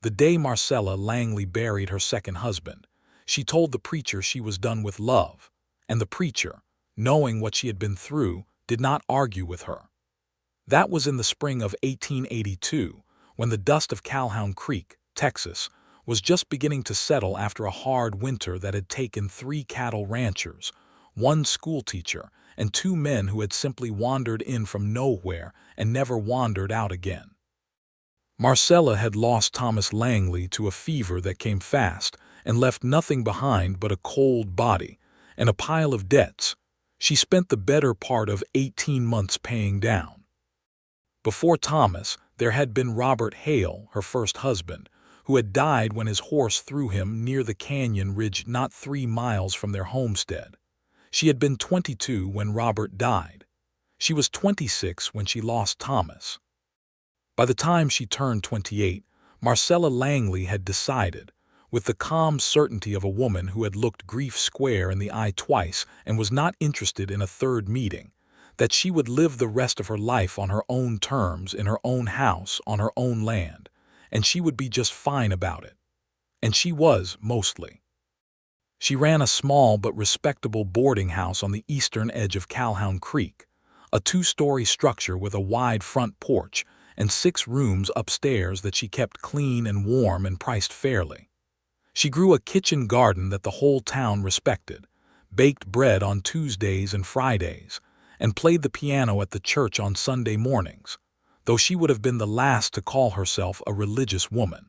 The day Marcella Langley buried her second husband, she told the preacher she was done with love, and the preacher, knowing what she had been through, did not argue with her. That was in the spring of 1882, when the dust of Calhoun Creek, Texas, was just beginning to settle after a hard winter that had taken 3 cattle ranchers, 1 schoolteacher, and 2 men who had simply wandered in from nowhere and never wandered out again. Marcella had lost Thomas Langley to a fever that came fast and left nothing behind but a cold body and a pile of debts she spent the better part of 18 months paying down. Before Thomas, there had been Robert Hale, her first husband, who had died when his horse threw him near the canyon ridge not 3 miles from their homestead. She had been 22 when Robert died. She was 26 when she lost Thomas. By the time she turned 28, Marcella Langley had decided, with the calm certainty of a woman who had looked grief square in the eye twice and was not interested in a third meeting, that she would live the rest of her life on her own terms, in her own house, on her own land, and she would be just fine about it. And she was, mostly. She ran a small but respectable boarding house on the eastern edge of Calhoun Creek, a 2-story structure with a wide front porch and 6 rooms upstairs that she kept clean and warm and priced fairly. She grew a kitchen garden that the whole town respected, baked bread on Tuesdays and Fridays, and played the piano at the church on Sunday mornings, though she would have been the last to call herself a religious woman.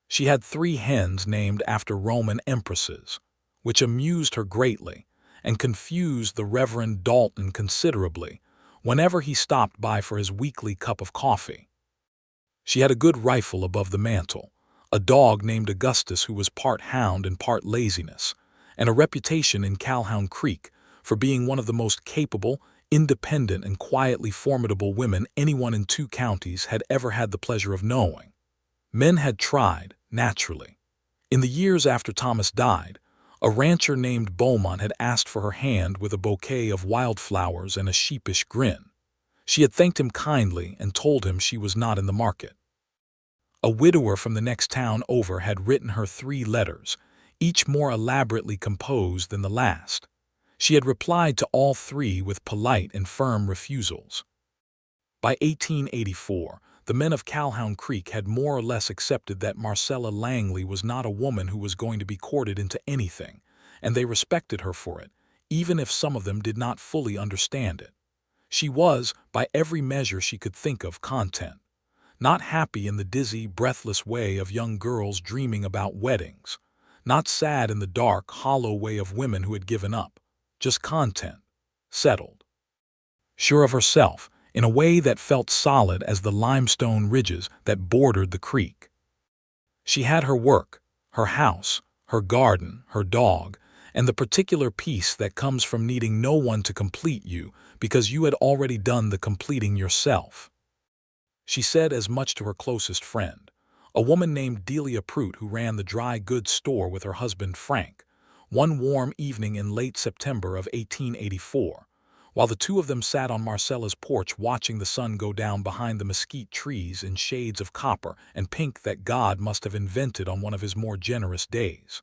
She had 3 hens named after Roman empresses, which amused her greatly and confused the Reverend Dalton considerably whenever he stopped by for his weekly cup of coffee. She had a good rifle above the mantel, a dog named Augustus who was part hound and part laziness, and a reputation in Calhoun Creek for being one of the most capable, independent, and quietly formidable women anyone in 2 counties had ever had the pleasure of knowing. Men had tried, naturally. In the years after Thomas died, a rancher named Beaumont had asked for her hand with a bouquet of wildflowers and a sheepish grin. She had thanked him kindly and told him she was not in the market. A widower from the next town over had written her 3 letters, each more elaborately composed than the last. She had replied to all 3 with polite and firm refusals. By 1884, the men of Calhoun Creek had more or less accepted that Marcella Langley was not a woman who was going to be courted into anything, and they respected her for it, even if some of them did not fully understand it. She was, by every measure she could think of, content, not happy in the dizzy, breathless way of young girls dreaming about weddings, not sad in the dark, hollow way of women who had given up, just content, settled, sure of herself, in a way that felt solid as the limestone ridges that bordered the creek. She had her work, her house, her garden, her dog, and the particular peace that comes from needing no one to complete you because you had already done the completing yourself. She said as much to her closest friend, a woman named Delia Prout who ran the dry goods store with her husband Frank, one warm evening in late September of 1884. While the 2 of them sat on Marcella's porch watching the sun go down behind the mesquite trees in shades of copper and pink that God must have invented on one of his more generous days.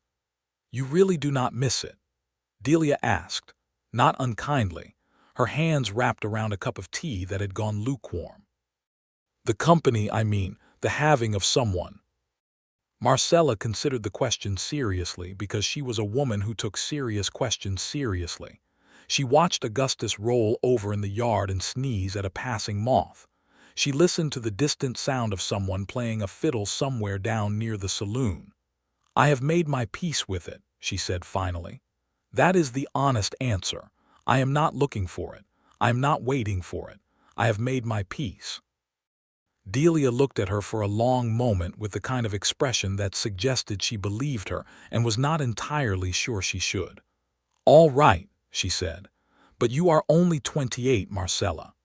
"You really do not miss it?" Delia asked, not unkindly, her hands wrapped around a cup of tea that had gone lukewarm. "The company, I mean, the having of someone." Marcella considered the question seriously because she was a woman who took serious questions seriously. She watched Augustus roll over in the yard and sneeze at a passing moth. She listened to the distant sound of someone playing a fiddle somewhere down near the saloon. "I have made my peace with it," she said finally. "That is the honest answer. I am not looking for it. I am not waiting for it. I have made my peace." Delia looked at her for a long moment with the kind of expression that suggested she believed her and was not entirely sure she should. "All right," she said, "but you are only 28, Marcella."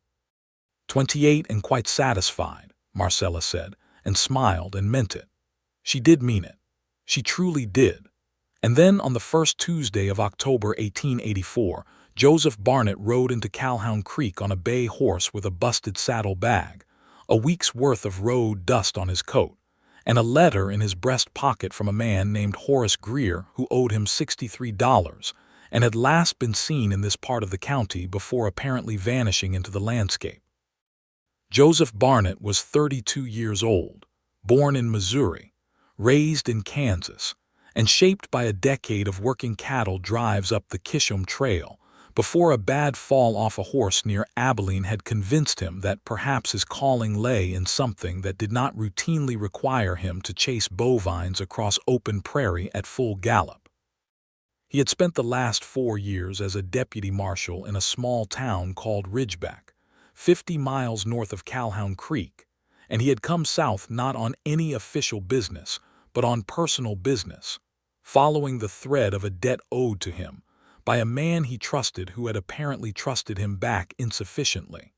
28 and quite satisfied, Marcella said, and smiled and meant it. She did mean it. She truly did. And then on the first Tuesday of October 1884, Joseph Barnett rode into Calhoun Creek on a bay horse with a busted saddle bag, a week's worth of road dust on his coat, and a letter in his breast pocket from a man named Horace Greer who owed him $63 and had last been seen in this part of the county before apparently vanishing into the landscape. Joseph Barnett was 32 years old, born in Missouri, raised in Kansas, and shaped by a decade of working cattle drives up the Kishom Trail before a bad fall off a horse near Abilene had convinced him that perhaps his calling lay in something that did not routinely require him to chase bovines across open prairie at full gallop. He had spent the last 4 years as a deputy marshal in a small town called Ridgeback, 50 miles north of Calhoun Creek, and he had come south not on any official business, but on personal business, following the thread of a debt owed to him by a man he trusted who had apparently trusted him back insufficiently.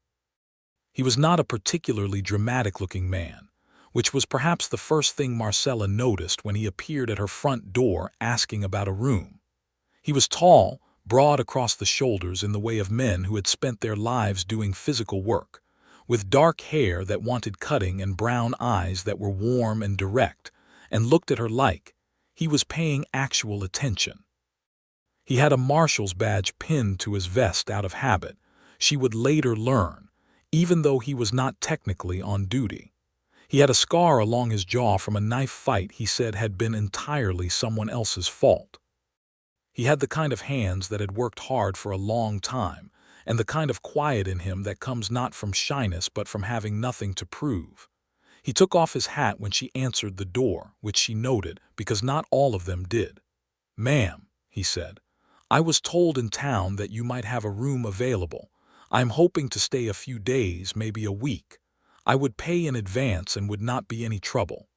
He was not a particularly dramatic-looking man, which was perhaps the first thing Marcella noticed when he appeared at her front door asking about a room. He was tall, broad across the shoulders in the way of men who had spent their lives doing physical work, with dark hair that wanted cutting and brown eyes that were warm and direct, and looked at her like he was paying actual attention. He had a marshal's badge pinned to his vest out of habit, she would later learn, even though he was not technically on duty. He had a scar along his jaw from a knife fight he said had been entirely someone else's fault. He had the kind of hands that had worked hard for a long time, and the kind of quiet in him that comes not from shyness but from having nothing to prove. He took off his hat when she answered the door, which she noted, because not all of them did. "Ma'am," he said, "I was told in town that you might have a room available. I'm hoping to stay a few days, maybe a week. I would pay in advance and would not be any trouble."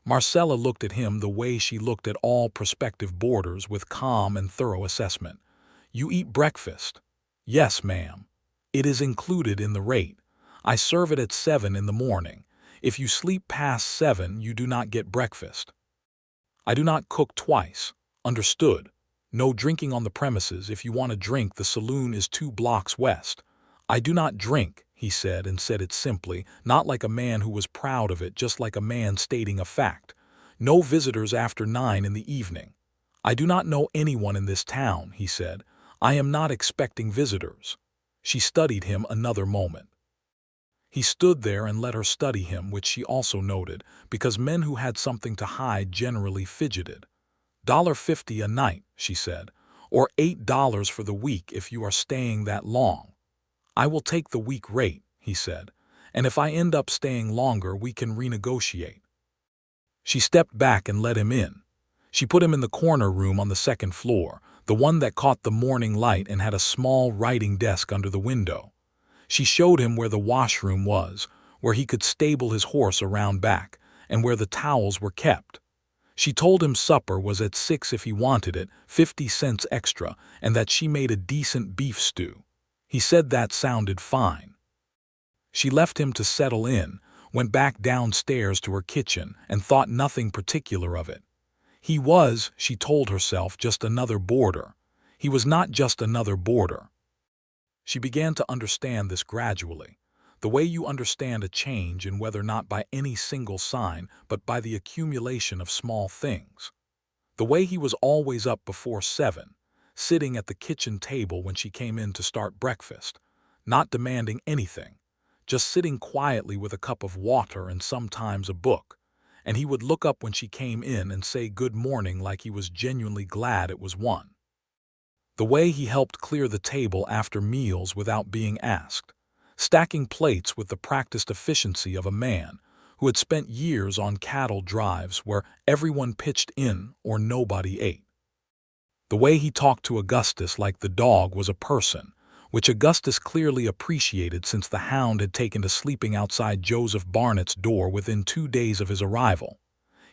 Marcella looked at him the way she looked at all prospective boarders with calm and thorough assessment. "You eat breakfast?" "Yes, ma'am. It is included in the rate. I serve it at 7 in the morning. If you sleep past 7, you do not get breakfast." "I do not cook twice." "Understood. No drinking on the premises. If you want a drink, the saloon is 2 blocks west." "I do not drink," he said, and said it simply, not like a man who was proud of it, just like a man stating a fact. "No visitors after 9 in the evening." "I do not know anyone in this town," he said. "I am not expecting visitors." She studied him another moment. He stood there and let her study him, which she also noted, because men who had something to hide generally fidgeted. "$1.50 a night," she said, "or $8 for the week if you are staying that long." "I will take the week rate," he said, "and if I end up staying longer we can renegotiate." She stepped back and let him in. She put him in the corner room on the 2nd floor, the one that caught the morning light and had a small writing desk under the window. She showed him where the washroom was, where he could stable his horse around back, and where the towels were kept. She told him supper was at 6 if he wanted it, 50 cents extra, and that she made a decent beef stew. He said that sounded fine. She left him to settle in, went back downstairs to her kitchen, and thought nothing particular of it. He was, she told herself, just another boarder. He was not just another boarder. She began to understand this gradually, the way you understand a change in whether not by any single sign but by the accumulation of small things. The way he was always up before 7, sitting at the kitchen table when she came in to start breakfast, not demanding anything, just sitting quietly with a cup of water and sometimes a book, and he would look up when she came in and say good morning like he was genuinely glad it was one. The way he helped clear the table after meals without being asked, stacking plates with the practiced efficiency of a man who had spent years on cattle drives where everyone pitched in or nobody ate. The way he talked to Augustus like the dog was a person, which Augustus clearly appreciated since the hound had taken to sleeping outside Joseph Barnett's door within 2 days of his arrival.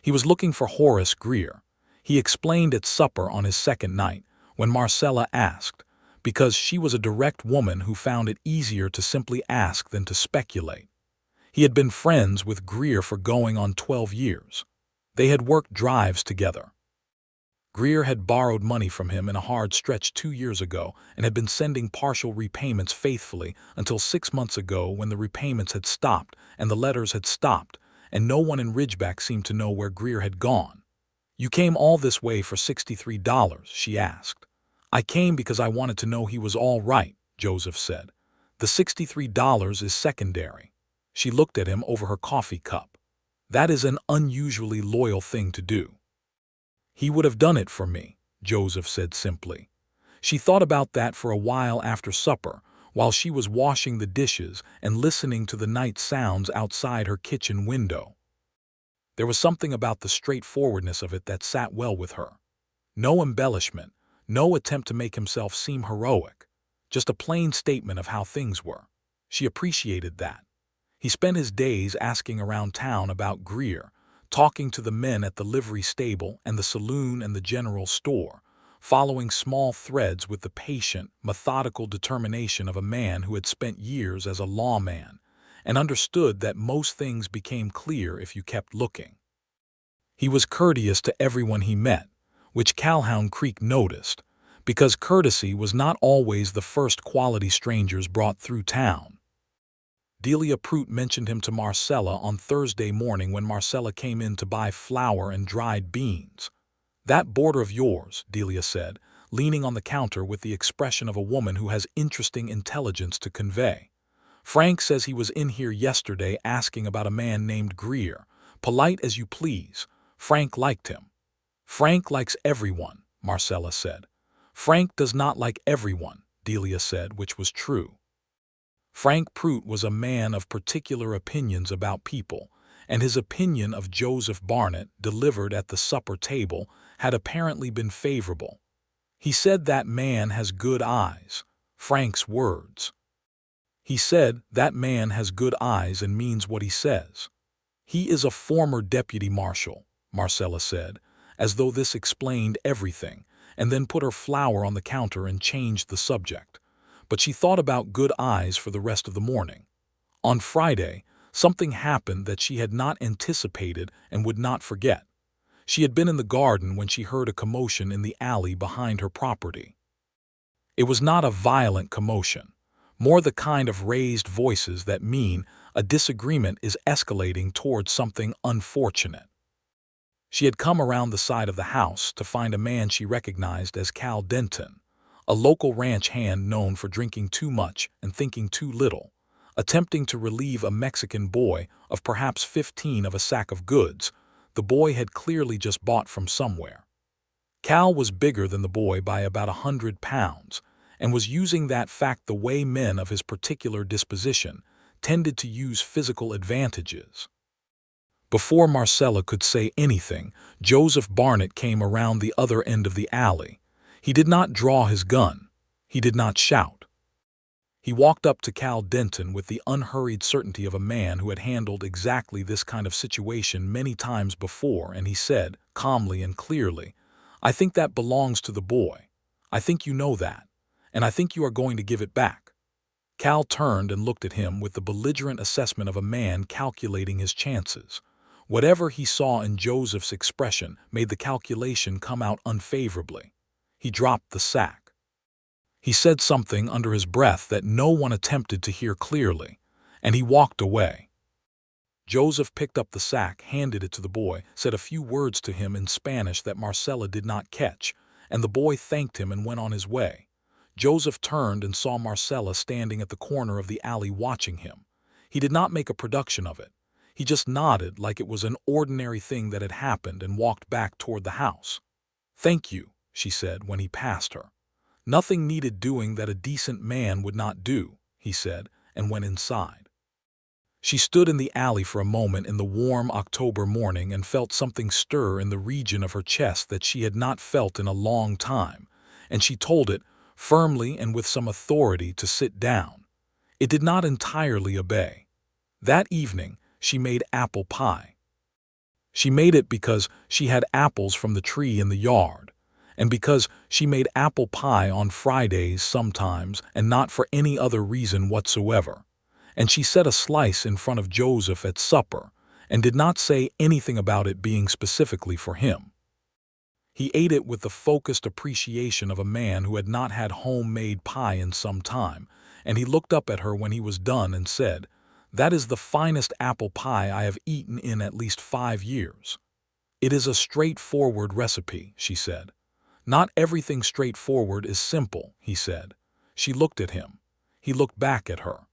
He was looking for Horace Greer. He explained at supper on his 2nd night, when Marcella asked, because she was a direct woman who found it easier to simply ask than to speculate. He had been friends with Greer for going on 12 years. They had worked drives together. Greer had borrowed money from him in a hard stretch 2 years ago and had been sending partial repayments faithfully until 6 months ago when the repayments had stopped and the letters had stopped, and no one in Ridgeback seemed to know where Greer had gone. "You came all this way for $63, she asked. "I came because I wanted to know he was all right," Joseph said. "The $63 is secondary." She looked at him over her coffee cup. "That is an unusually loyal thing to do." "He would have done it for me," Joseph said simply. She thought about that for a while after supper, while she was washing the dishes and listening to the night sounds outside her kitchen window. There was something about the straightforwardness of it that sat well with her. No embellishment, no attempt to make himself seem heroic, just a plain statement of how things were. She appreciated that. He spent his days asking around town about Greer, talking to the men at the livery stable and the saloon and the general store, following small threads with the patient, methodical determination of a man who had spent years as a lawman and understood that most things became clear if you kept looking. He was courteous to everyone he met, which Calhoun Creek noticed, because courtesy was not always the first quality strangers brought through town. Delia Prout mentioned him to Marcella on Thursday morning when Marcella came in to buy flour and dried beans. "That boarder of yours," Delia said, leaning on the counter with the expression of a woman who has interesting intelligence to convey. "Frank says he was in here yesterday asking about a man named Greer. Polite as you please. Frank liked him." "Frank likes everyone," Marcella said. "Frank does not like everyone," Delia said, which was true. Frank Prout was a man of particular opinions about people, and his opinion of Joseph Barnett, delivered at the supper table, had apparently been favorable. "He said that man has good eyes," Frank's words. "He said that man has good eyes and means what he says." "He is a former deputy marshal," Marcella said, as though this explained everything, and then put her flour on the counter and changed the subject. But she thought about good eyes for the rest of the morning. On Friday, something happened that she had not anticipated and would not forget. She had been in the garden when she heard a commotion in the alley behind her property. It was not a violent commotion, more the kind of raised voices that mean a disagreement is escalating towards something unfortunate. She had come around the side of the house to find a man she recognized as Cal Denton, a local ranch hand known for drinking too much and thinking too little, attempting to relieve a Mexican boy of perhaps 15 of a sack of goods the boy had clearly just bought from somewhere. Cal was bigger than the boy by about 100 pounds, and was using that fact the way men of his particular disposition tended to use physical advantages. Before Marcella could say anything, Joseph Barnett came around the other end of the alley. He did not draw his gun. He did not shout. He walked up to Cal Denton with the unhurried certainty of a man who had handled exactly this kind of situation many times before, and he said, calmly and clearly, "I think that belongs to the boy. I think you know that, and I think you are going to give it back." Cal turned and looked at him with the belligerent assessment of a man calculating his chances. Whatever he saw in Joseph's expression made the calculation come out unfavorably. He dropped the sack. He said something under his breath that no one attempted to hear clearly, and he walked away. Joseph picked up the sack, handed it to the boy, said a few words to him in Spanish that Marcella did not catch, and the boy thanked him and went on his way. Joseph turned and saw Marcella standing at the corner of the alley watching him. He did not make a production of it. He just nodded like it was an ordinary thing that had happened and walked back toward the house. "Thank you," she said when he passed her. "Nothing needed doing that a decent man would not do," he said, and went inside. She stood in the alley for a moment in the warm October morning and felt something stir in the region of her chest that she had not felt in a long time, and she told it, firmly and with some authority, to sit down. It did not entirely obey. That evening, she made apple pie. She made it because she had apples from the tree in the yard, and because she made apple pie on Fridays sometimes and not for any other reason whatsoever. And she set a slice in front of Joseph at supper and did not say anything about it being specifically for him. He ate it with the focused appreciation of a man who had not had homemade pie in some time, and he looked up at her when he was done and said, "That is the finest apple pie I have eaten in at least 5 years." "It is a straightforward recipe," she said. "Not everything straightforward is simple," he said. She looked at him. He looked back at her.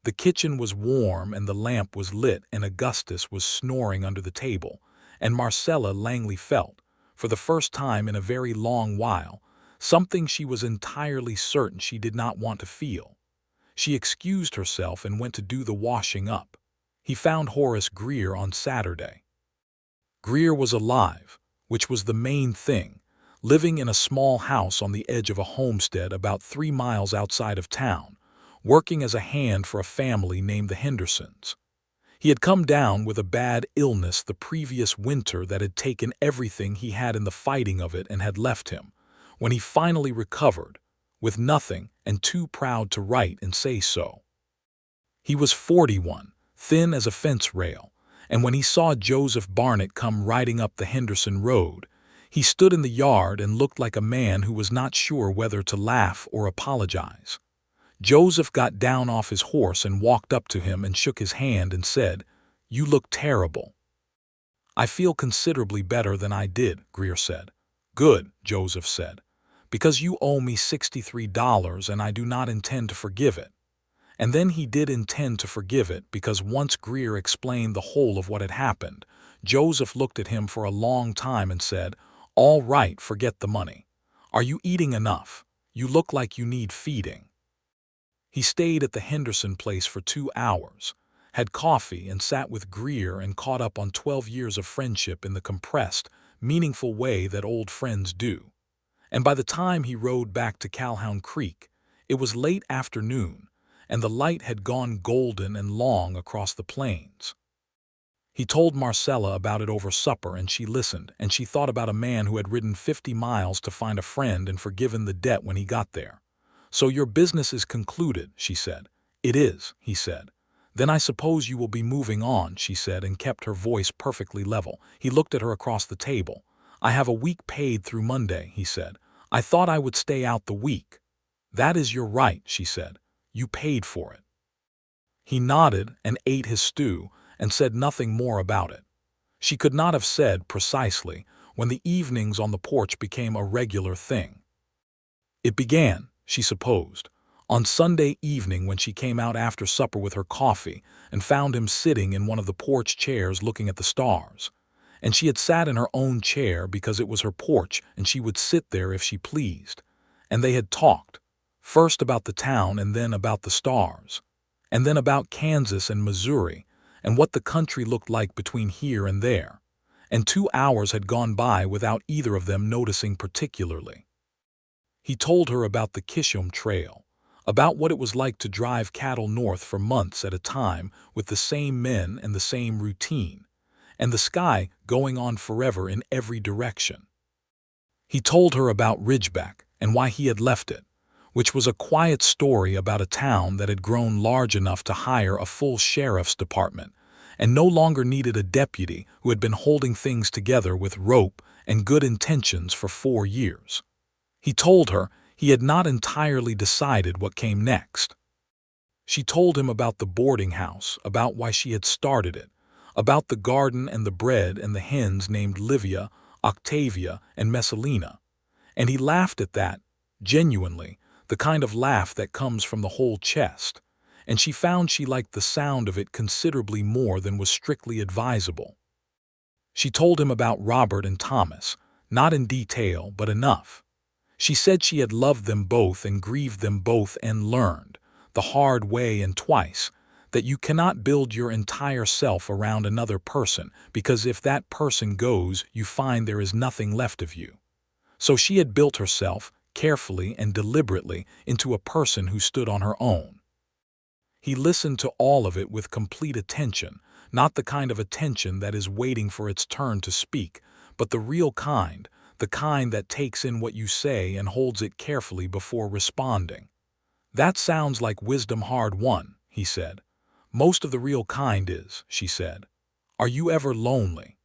The kitchen was warm and the lamp was lit and Augustus was snoring under the table, and Marcella Langley felt, for the first time in a very long while, something she was entirely certain she did not want to feel. She excused herself and went to do the washing up. He found Horace Greer on Saturday. Greer was alive, which was the main thing, living in a small house on the edge of a homestead about 3 miles outside of town, working as a hand for a family named the Hendersons. He had come down with a bad illness the previous winter that had taken everything he had in the fighting of it and had left him, when he finally recovered, with nothing and too proud to write and say so. He was 41, thin as a fence rail, and when he saw Joseph Barnett come riding up the Henderson Road, he stood in the yard and looked like a man who was not sure whether to laugh or apologize. Joseph got down off his horse and walked up to him and shook his hand and said, "You look terrible." "I feel considerably better than I did," Greer said. "Good," Joseph said, "because you owe me $63 and I do not intend to forgive it." And then he did intend to forgive it, because once Greer explained the whole of what had happened, Joseph looked at him for a long time and said, "All right, forget the money. Are you eating enough? You look like you need feeding." He stayed at the Henderson place for 2 hours, had coffee and sat with Greer and caught up on 12 years of friendship in the compressed, meaningful way that old friends do. And by the time he rode back to Calhoun Creek, it was late afternoon, and the light had gone golden and long across the plains. He told Marcella about it over supper, and she listened, and she thought about a man who had ridden 50 miles to find a friend and forgiven the debt when he got there. "So your business is concluded," she said. "It is," he said. "Then I suppose you will be moving on," she said, and kept her voice perfectly level. He looked at her across the table. "I have a week paid through Monday," he said. "I thought I would stay out the week." "That is your right," she said. "You paid for it." He nodded and ate his stew and said nothing more about it. She could not have said precisely when the evenings on the porch became a regular thing. It began, she supposed, on Sunday evening when she came out after supper with her coffee and found him sitting in one of the porch chairs looking at the stars. And she had sat in her own chair because it was her porch and she would sit there if she pleased. And they had talked, first about the town and then about the stars, and then about Kansas and Missouri and what the country looked like between here and there. And 2 hours had gone by without either of them noticing particularly. He told her about the Kishom Trail, about what it was like to drive cattle north for months at a time with the same men and the same routine, and the sky going on forever in every direction. He told her about Ridgeback and why he had left it, which was a quiet story about a town that had grown large enough to hire a full sheriff's department and no longer needed a deputy who had been holding things together with rope and good intentions for 4 years. He told her he had not entirely decided what came next. She told him about the boarding house, about why she had started it, about the garden and the bread and the hens named Livia, Octavia, and Messalina. And he laughed at that, genuinely, the kind of laugh that comes from the whole chest, and she found she liked the sound of it considerably more than was strictly advisable. She told him about Robert and Thomas, not in detail, but enough. She said she had loved them both and grieved them both and learned, the hard way and twice, that you cannot build your entire self around another person, because if that person goes, you find there is nothing left of you. So she had built herself, carefully and deliberately, into a person who stood on her own. He listened to all of it with complete attention, not the kind of attention that is waiting for its turn to speak, but the real kind, the kind that takes in what you say and holds it carefully before responding. "That sounds like wisdom hard won," he said. "Most of the real kind is," she said. "Are you ever lonely?"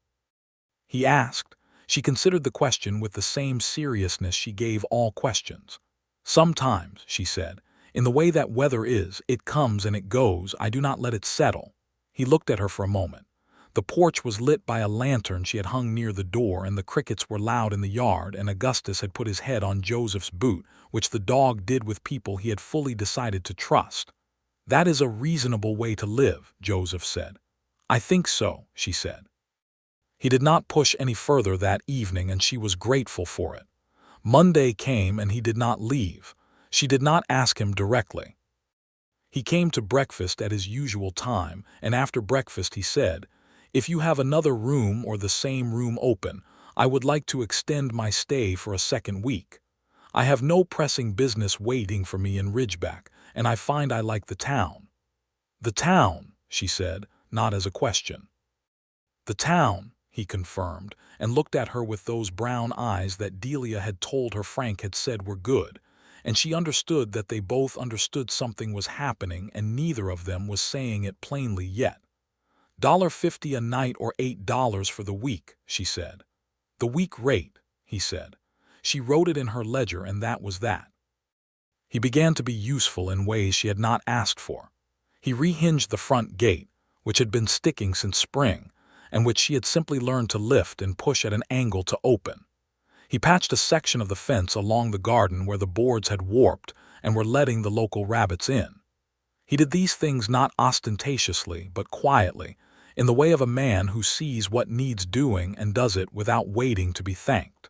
He asked. She considered the question with the same seriousness she gave all questions. "Sometimes," she said, In the way that weather is, it comes and it goes, I do not let it settle." He looked at her for a moment. The porch was lit by a lantern she had hung near the door, and the crickets were loud in the yard, and Augustus had put his head on Joseph's boot, which the dog did with people he had fully decided to trust. "That is a reasonable way to live," Joseph said. "I think so," she said. He did not push any further that evening, and she was grateful for it. Monday came and he did not leave. She did not ask him directly. He came to breakfast at his usual time, and after breakfast he said, "If you have another room or the same room open, I would like to extend my stay for a second week. I have no pressing business waiting for me in Ridgeback, and I find I like the town." "The town," she said, not as a question. "The town," he confirmed, and looked at her with those brown eyes that Delia had told her Frank had said were good, and she understood that they both understood something was happening and neither of them was saying it plainly yet. "$50 a night or $8 for the week," she said. "The week rate," he said. She wrote it in her ledger, and that was that. He began to be useful in ways she had not asked for. He rehinged the front gate, which had been sticking since spring, and which she had simply learned to lift and push at an angle to open. He patched a section of the fence along the garden where the boards had warped and were letting the local rabbits in. He did these things not ostentatiously, but quietly, in the way of a man who sees what needs doing and does it without waiting to be thanked.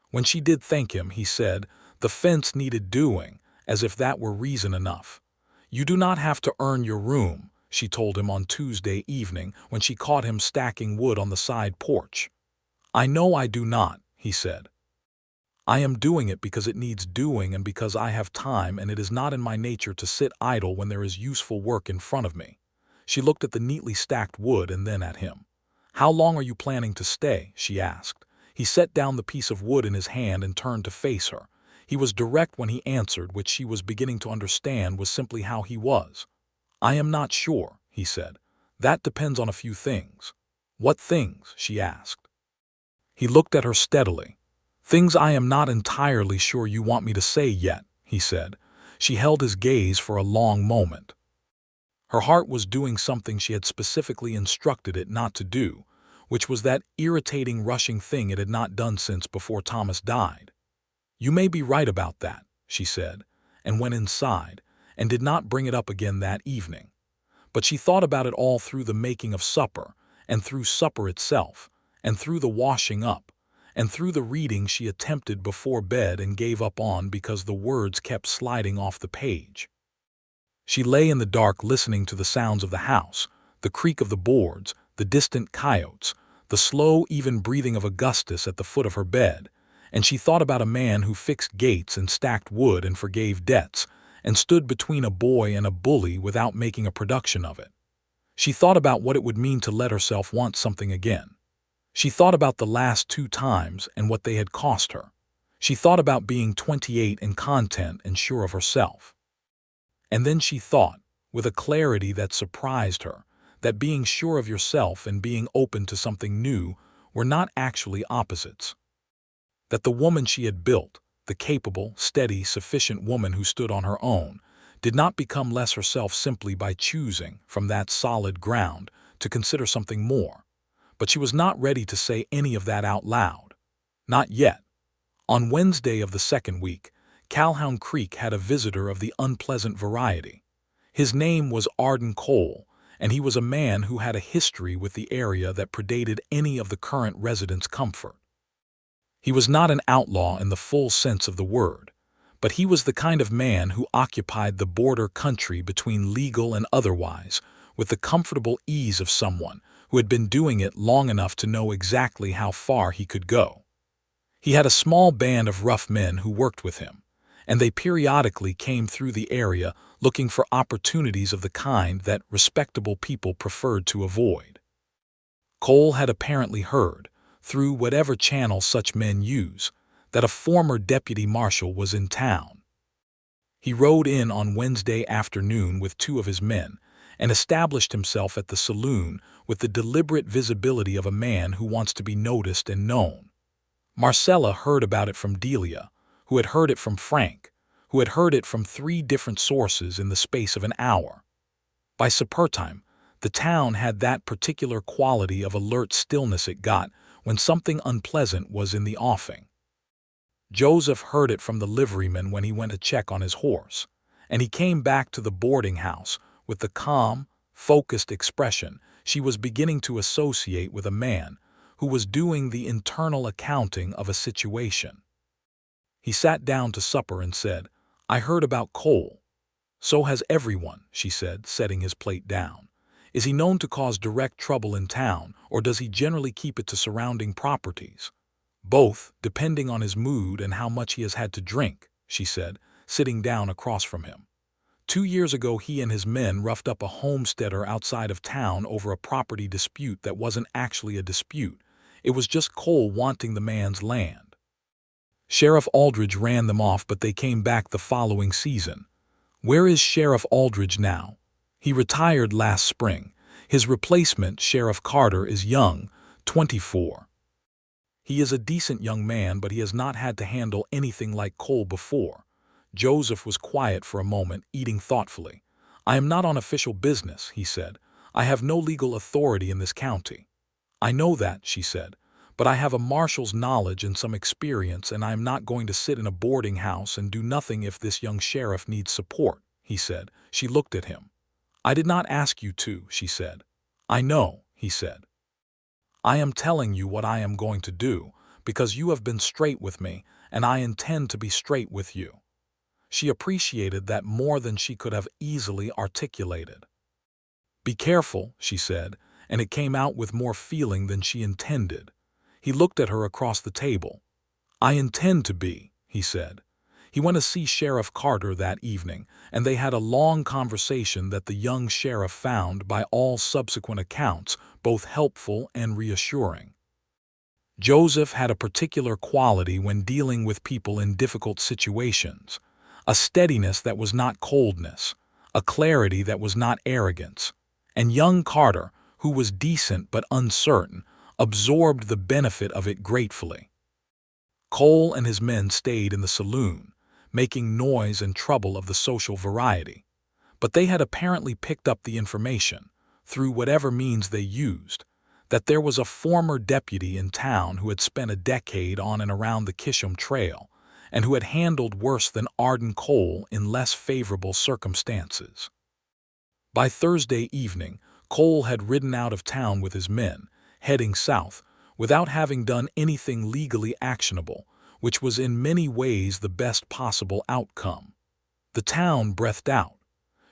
When she did thank him, he said, "The fence needed doing," as if that were reason enough. "You do not have to earn your room," she told him on Tuesday evening when she caught him stacking wood on the side porch. "I know I do not," he said. "I am doing it because it needs doing and because I have time, and it is not in my nature to sit idle when there is useful work in front of me." She looked at the neatly stacked wood and then at him. "How long are you planning to stay?" she asked. He set down the piece of wood in his hand and turned to face her. He was direct when he answered, which she was beginning to understand was simply how he was. "I am not sure," he said. "That depends on a few things." "What things?" she asked. He looked at her steadily. "Things I am not entirely sure you want me to say yet," he said. She held his gaze for a long moment. Her heart was doing something she had specifically instructed it not to do, which was that irritating rushing thing it had not done since before Thomas died. "You may be right about that," she said, and went inside, and did not bring it up again that evening. But she thought about it all through the making of supper, and through supper itself, and through the washing up, and through the reading she attempted before bed and gave up on because the words kept sliding off the page. She lay in the dark listening to the sounds of the house, the creak of the boards, the distant coyotes, the slow, even breathing of Augustus at the foot of her bed, and she thought about a man who fixed gates and stacked wood and forgave debts, and stood between a boy and a bully without making a production of it. She thought about what it would mean to let herself want something again. She thought about the last 2 times and what they had cost her. She thought about being 28 and content and sure of herself. And then she thought, with a clarity that surprised her, that being sure of yourself and being open to something new were not actually opposites. That the woman she had built, the capable, steady, sufficient woman who stood on her own, did not become less herself simply by choosing, from that solid ground, to consider something more. But she was not ready to say any of that out loud. Not yet. On Wednesday of the second week, Calhoun Creek had a visitor of the unpleasant variety. His name was Arden Cole, and he was a man who had a history with the area that predated any of the current residents' comfort. He was not an outlaw in the full sense of the word, but he was the kind of man who occupied the border country between legal and otherwise, with the comfortable ease of someone who had been doing it long enough to know exactly how far he could go. He had a small band of rough men who worked with him, and they periodically came through the area looking for opportunities of the kind that respectable people preferred to avoid. Cole had apparently heard, through whatever channel such men use, that a former deputy marshal was in town. He rode in on Wednesday afternoon with 2 of his men and established himself at the saloon with the deliberate visibility of a man who wants to be noticed and known. Marcella heard about it from Delia, who had heard it from Frank, who had heard it from 3 different sources in the space of an hour. By supper time, the town had that particular quality of alert stillness it got when something unpleasant was in the offing. Joseph heard it from the liveryman when he went to check on his horse, and he came back to the boarding house with the calm, focused expression she was beginning to associate with a man who was doing the internal accounting of a situation. He sat down to supper and said, "I heard about Cole." "So has everyone," she said, setting his plate down. "Is he known to cause direct trouble in town, or does he generally keep it to surrounding properties?" "Both, depending on his mood and how much he has had to drink," she said, sitting down across from him. 2 years ago he and his men roughed up a homesteader outside of town over a property dispute that wasn't actually a dispute. It was just Cole wanting the man's land. Sheriff Aldridge ran them off, but they came back the following season. Where is Sheriff Aldridge now? He retired last spring. His replacement, Sheriff Carter, is young, 24. He is a decent young man, but he has not had to handle anything like Cole before. Joseph was quiet for a moment, eating thoughtfully. "I am not on official business," he said. "I have no legal authority in this county." "I know that," she said, "but I have a marshal's knowledge and some experience, and I am not going to sit in a boarding house and do nothing if this young sheriff needs support," he said. She looked at him. "I did not ask you to," she said. "I know," he said. "I am telling you what I am going to do, because you have been straight with me, and I intend to be straight with you." She appreciated that more than she could have easily articulated. "Be careful," she said, and it came out with more feeling than she intended. He looked at her across the table. "I intend to be," he said. He went to see Sheriff Carter that evening, and they had a long conversation that the young sheriff found, by all subsequent accounts, both helpful and reassuring. Joseph had a particular quality when dealing with people in difficult situations, a steadiness that was not coldness, a clarity that was not arrogance, and young Carter, who was decent but uncertain, absorbed the benefit of it gratefully. Cole and his men stayed in the saloon, making noise and trouble of the social variety, but they had apparently picked up the information, through whatever means they used, that there was a former deputy in town who had spent a decade on and around the Kisham Trail, and who had handled worse than Arden Cole in less favorable circumstances. By Thursday evening, Cole had ridden out of town with his men, heading south, without having done anything legally actionable, which was in many ways the best possible outcome. The town breathed out.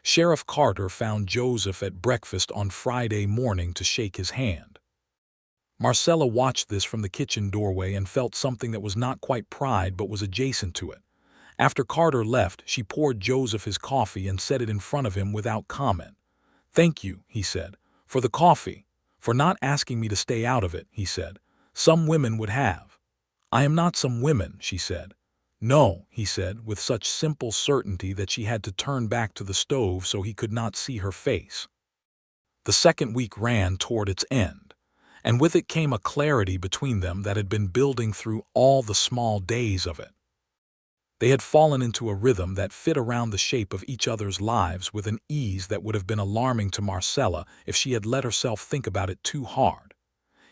Sheriff Carter found Joseph at breakfast on Friday morning to shake his hand. Marcella watched this from the kitchen doorway and felt something that was not quite pride but was adjacent to it. After Carter left, she poured Joseph his coffee and set it in front of him without comment. "Thank you," he said, "for the coffee, for not asking me to stay out of it," he said. "Some women would have." "I am not some women," she said. "No," he said, with such simple certainty that she had to turn back to the stove so he could not see her face. The second week ran toward its end, and with it came a clarity between them that had been building through all the small days of it. They had fallen into a rhythm that fit around the shape of each other's lives with an ease that would have been alarming to Marcella if she had let herself think about it too hard.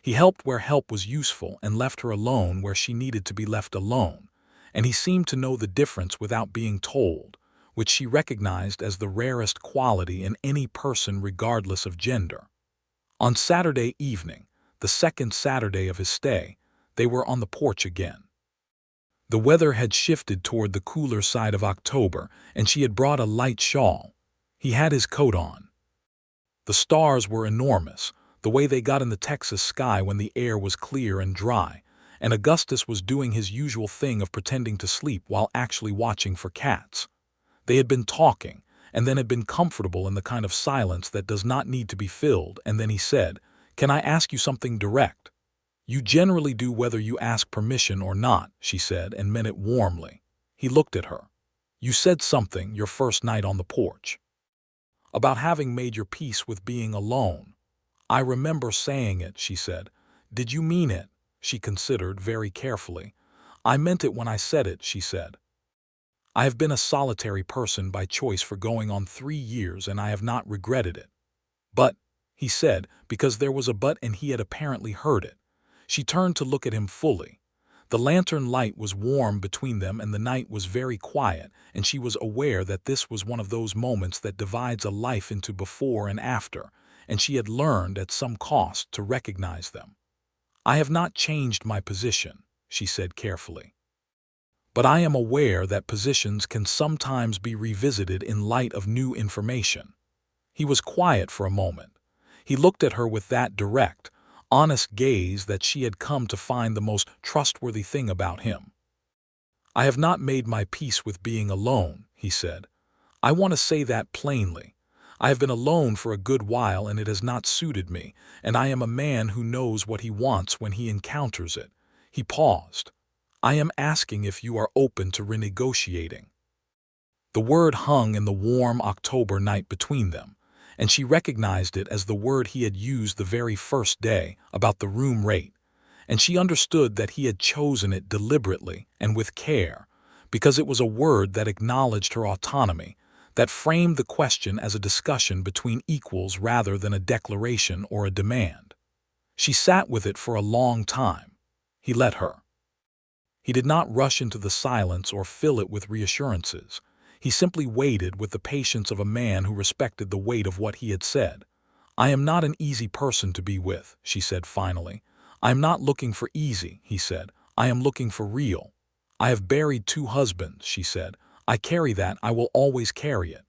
He helped where help was useful and left her alone where she needed to be left alone, and he seemed to know the difference without being told, which she recognized as the rarest quality in any person regardless of gender. On Saturday evening, the second Saturday of his stay, they were on the porch again. The weather had shifted toward the cooler side of October, and she had brought a light shawl. He had his coat on. The stars were enormous, the way they got in the Texas sky when the air was clear and dry, and Augustus was doing his usual thing of pretending to sleep while actually watching for cats. They had been talking, and then had been comfortable in the kind of silence that does not need to be filled, and then he said, "Can I ask you something direct?" "You generally do whether you ask permission or not," she said, and meant it warmly. He looked at her. "You said something, your first night on the porch, about having made your peace with being alone." "I remember saying it," she said. "Did you mean it?" She considered very carefully. "I meant it when I said it," she said. I have been a solitary person by choice for going on 3 years, and I have not regretted it. But, he said, because there was a but and he had apparently heard it. She turned to look at him fully. The lantern light was warm between them and the night was very quiet, and she was aware that this was one of those moments that divides a life into before and after, and she had learned at some cost to recognize them. I have not changed my position, she said carefully. But I am aware that positions can sometimes be revisited in light of new information. He was quiet for a moment. He looked at her with that direct, honest gaze that she had come to find the most trustworthy thing about him. I have not made my peace with being alone, he said. I want to say that plainly. I have been alone for a good while and it has not suited me, and I am a man who knows what he wants when he encounters it. He paused. I am asking if you are open to renegotiating. The word hung in the warm October night between them, and she recognized it as the word he had used the very first day about the room rate, and she understood that he had chosen it deliberately and with care, because it was a word that acknowledged her autonomy, that framed the question as a discussion between equals rather than a declaration or a demand. She sat with it for a long time. He let her. He did not rush into the silence or fill it with reassurances. He simply waited with the patience of a man who respected the weight of what he had said. I am not an easy person to be with, she said finally. I am not looking for easy, he said. I am looking for real. I have buried 2 husbands, she said. I carry that, I will always carry it.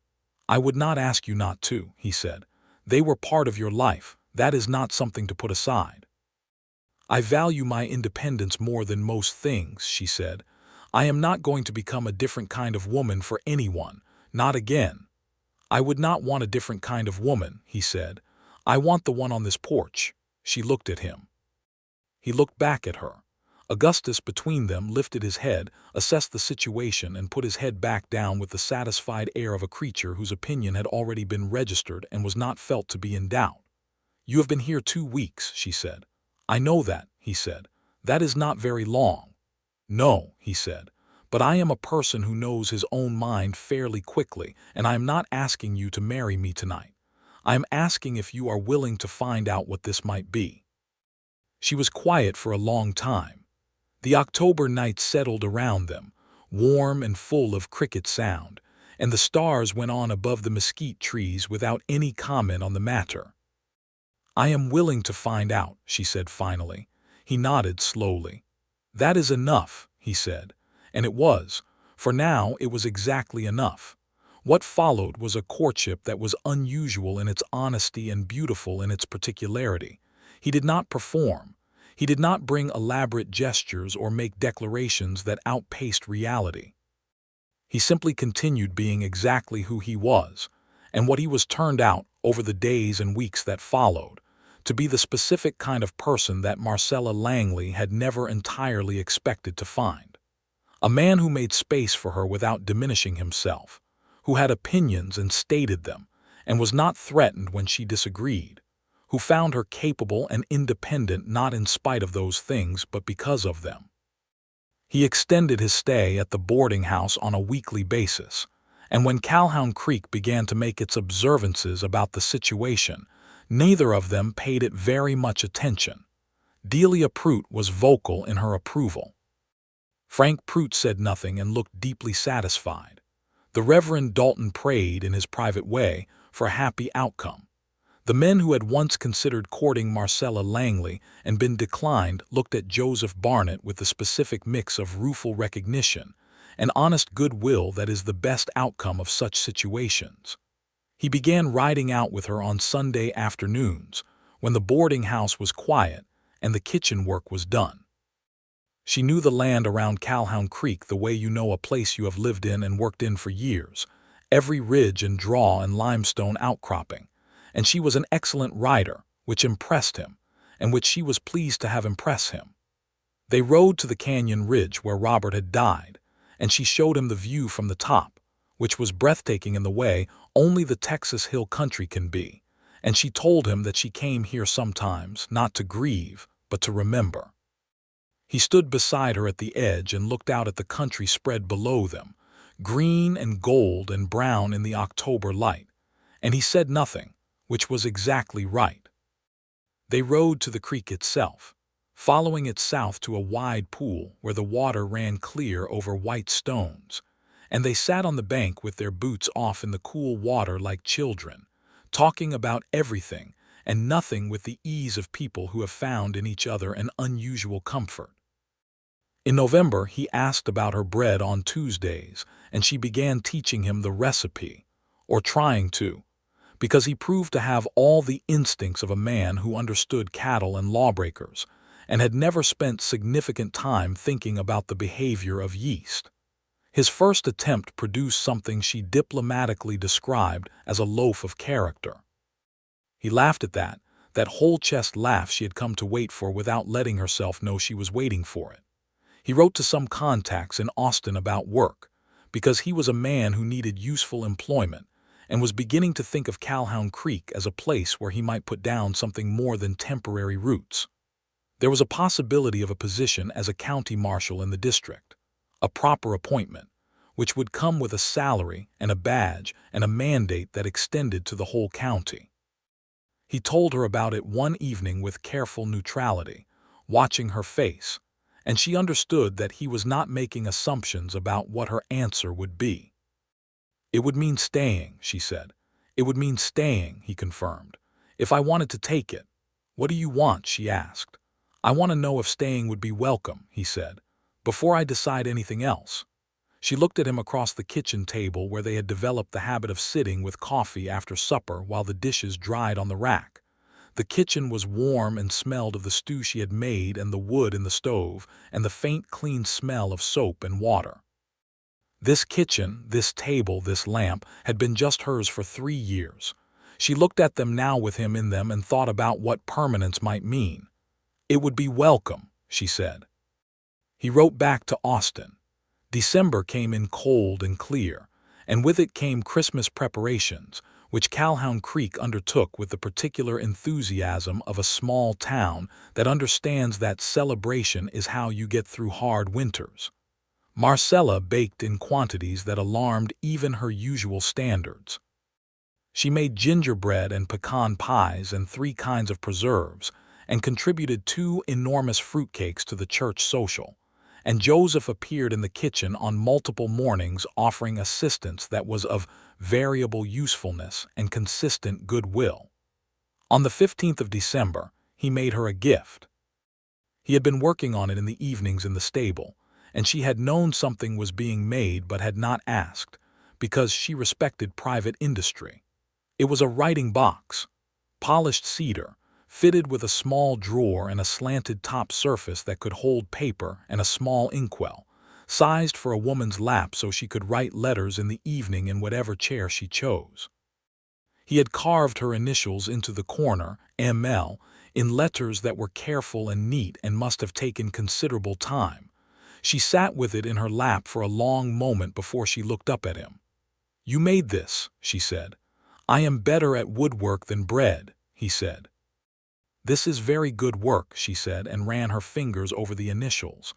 I would not ask you not to, he said. They were part of your life. That is not something to put aside. I value my independence more than most things, she said. I am not going to become a different kind of woman for anyone, not again. I would not want a different kind of woman, he said. I want the one on this porch. She looked at him. He looked back at her. Augustus between them lifted his head, assessed the situation, and put his head back down with the satisfied air of a creature whose opinion had already been registered and was not felt to be in doubt. You have been here 2 weeks, she said. I know that, he said. That is not very long. No, he said. But I am a person who knows his own mind fairly quickly, and I am not asking you to marry me tonight. I am asking if you are willing to find out what this might be. She was quiet for a long time. The October night settled around them, warm and full of cricket sound, and the stars went on above the mesquite trees without any comment on the matter. I am willing to find out, she said finally. He nodded slowly. That is enough, he said. And it was. For now, it was exactly enough. What followed was a courtship that was unusual in its honesty and beautiful in its particularity. He did not perform. He did not bring elaborate gestures or make declarations that outpaced reality. He simply continued being exactly who he was, and what he was turned out over the days and weeks that followed, to be the specific kind of person that Marcella Langley had never entirely expected to find. A man who made space for her without diminishing himself, who had opinions and stated them, and was not threatened when she disagreed, who found her capable and independent not in spite of those things but because of them. He extended his stay at the boarding house on a weekly basis, and when Calhoun Creek began to make its observances about the situation, neither of them paid it very much attention. Delia Prout was vocal in her approval. Frank Prout said nothing and looked deeply satisfied. The Reverend Dalton prayed in his private way for a happy outcome. The men who had once considered courting Marcella Langley and been declined looked at Joseph Barnett with the specific mix of rueful recognition and honest goodwill that is the best outcome of such situations. He began riding out with her on Sunday afternoons, when the boarding house was quiet and the kitchen work was done. She knew the land around Calhoun Creek the way you know a place you have lived in and worked in for years, every ridge and draw and limestone outcropping, and she was an excellent rider, which impressed him, and which she was pleased to have impress him. They rode to the canyon ridge where Robert had died, and she showed him the view from the top, which was breathtaking in the way only the Texas hill country can be, and she told him that she came here sometimes not to grieve, but to remember. He stood beside her at the edge and looked out at the country spread below them, green and gold and brown in the October light, and he said nothing, which was exactly right. They rode to the creek itself, following it south to a wide pool where the water ran clear over white stones, and they sat on the bank with their boots off in the cool water like children, talking about everything and nothing with the ease of people who have found in each other an unusual comfort. In November, he asked about her bread on Tuesdays, and she began teaching him the recipe, or trying to, because he proved to have all the instincts of a man who understood cattle and lawbreakers, and had never spent significant time thinking about the behavior of yeast. His first attempt produced something she diplomatically described as a loaf of character. He laughed at that whole-chest laugh she had come to wait for without letting herself know she was waiting for it. He wrote to some contacts in Austin about work, because he was a man who needed useful employment and was beginning to think of Calhoun Creek as a place where he might put down something more than temporary roots. There was a possibility of a position as a county marshal in the district, a proper appointment, which would come with a salary and a badge and a mandate that extended to the whole county. He told her about it one evening with careful neutrality, watching her face, and she understood that he was not making assumptions about what her answer would be. "It would mean staying," she said. "It would mean staying," he confirmed. "If I wanted to take it." "What do you want?" she asked. "I want to know if staying would be welcome," he said, "before I decide anything else." She looked at him across the kitchen table where they had developed the habit of sitting with coffee after supper while the dishes dried on the rack. The kitchen was warm and smelled of the stew she had made and the wood in the stove and the faint clean smell of soap and water. This kitchen, this table, this lamp had been just hers for 3 years. She looked at them now with him in them and thought about what permanence might mean. "It would be welcome," she said. He wrote back to Austin. December came in cold and clear, and with it came Christmas preparations, which Calhoun Creek undertook with the particular enthusiasm of a small town that understands that celebration is how you get through hard winters. Marcella baked in quantities that alarmed even her usual standards. She made gingerbread and pecan pies and 3 kinds of preserves, and contributed 2 enormous fruitcakes to the church social, and Joseph appeared in the kitchen on multiple mornings offering assistance that was of variable usefulness and consistent goodwill. On the 15th of December, he made her a gift. He had been working on it in the evenings in the stable, and she had known something was being made but had not asked, because she respected private industry. It was a writing box, polished cedar, fitted with a small drawer and a slanted top surface that could hold paper and a small inkwell, sized for a woman's lap so she could write letters in the evening in whatever chair she chose. He had carved her initials into the corner, M.L., in letters that were careful and neat and must have taken considerable time. She sat with it in her lap for a long moment before she looked up at him. "You made this," she said. "I am better at woodwork than bread," he said. "This is very good work," she said, and ran her fingers over the initials.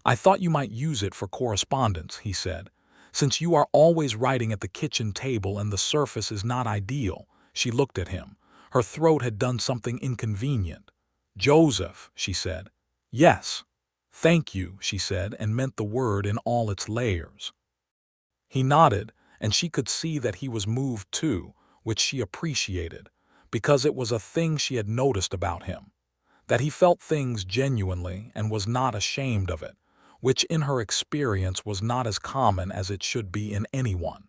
"I thought you might use it for correspondence," he said. "Since you are always writing at the kitchen table and the surface is not ideal." She looked at him. Her throat had done something inconvenient. "Joseph," she said. "Yes." "Thank you," she said, and meant the word in all its layers. He nodded, and she could see that he was moved too, which she appreciated, because it was a thing she had noticed about him, that he felt things genuinely and was not ashamed of it, which in her experience was not as common as it should be in anyone.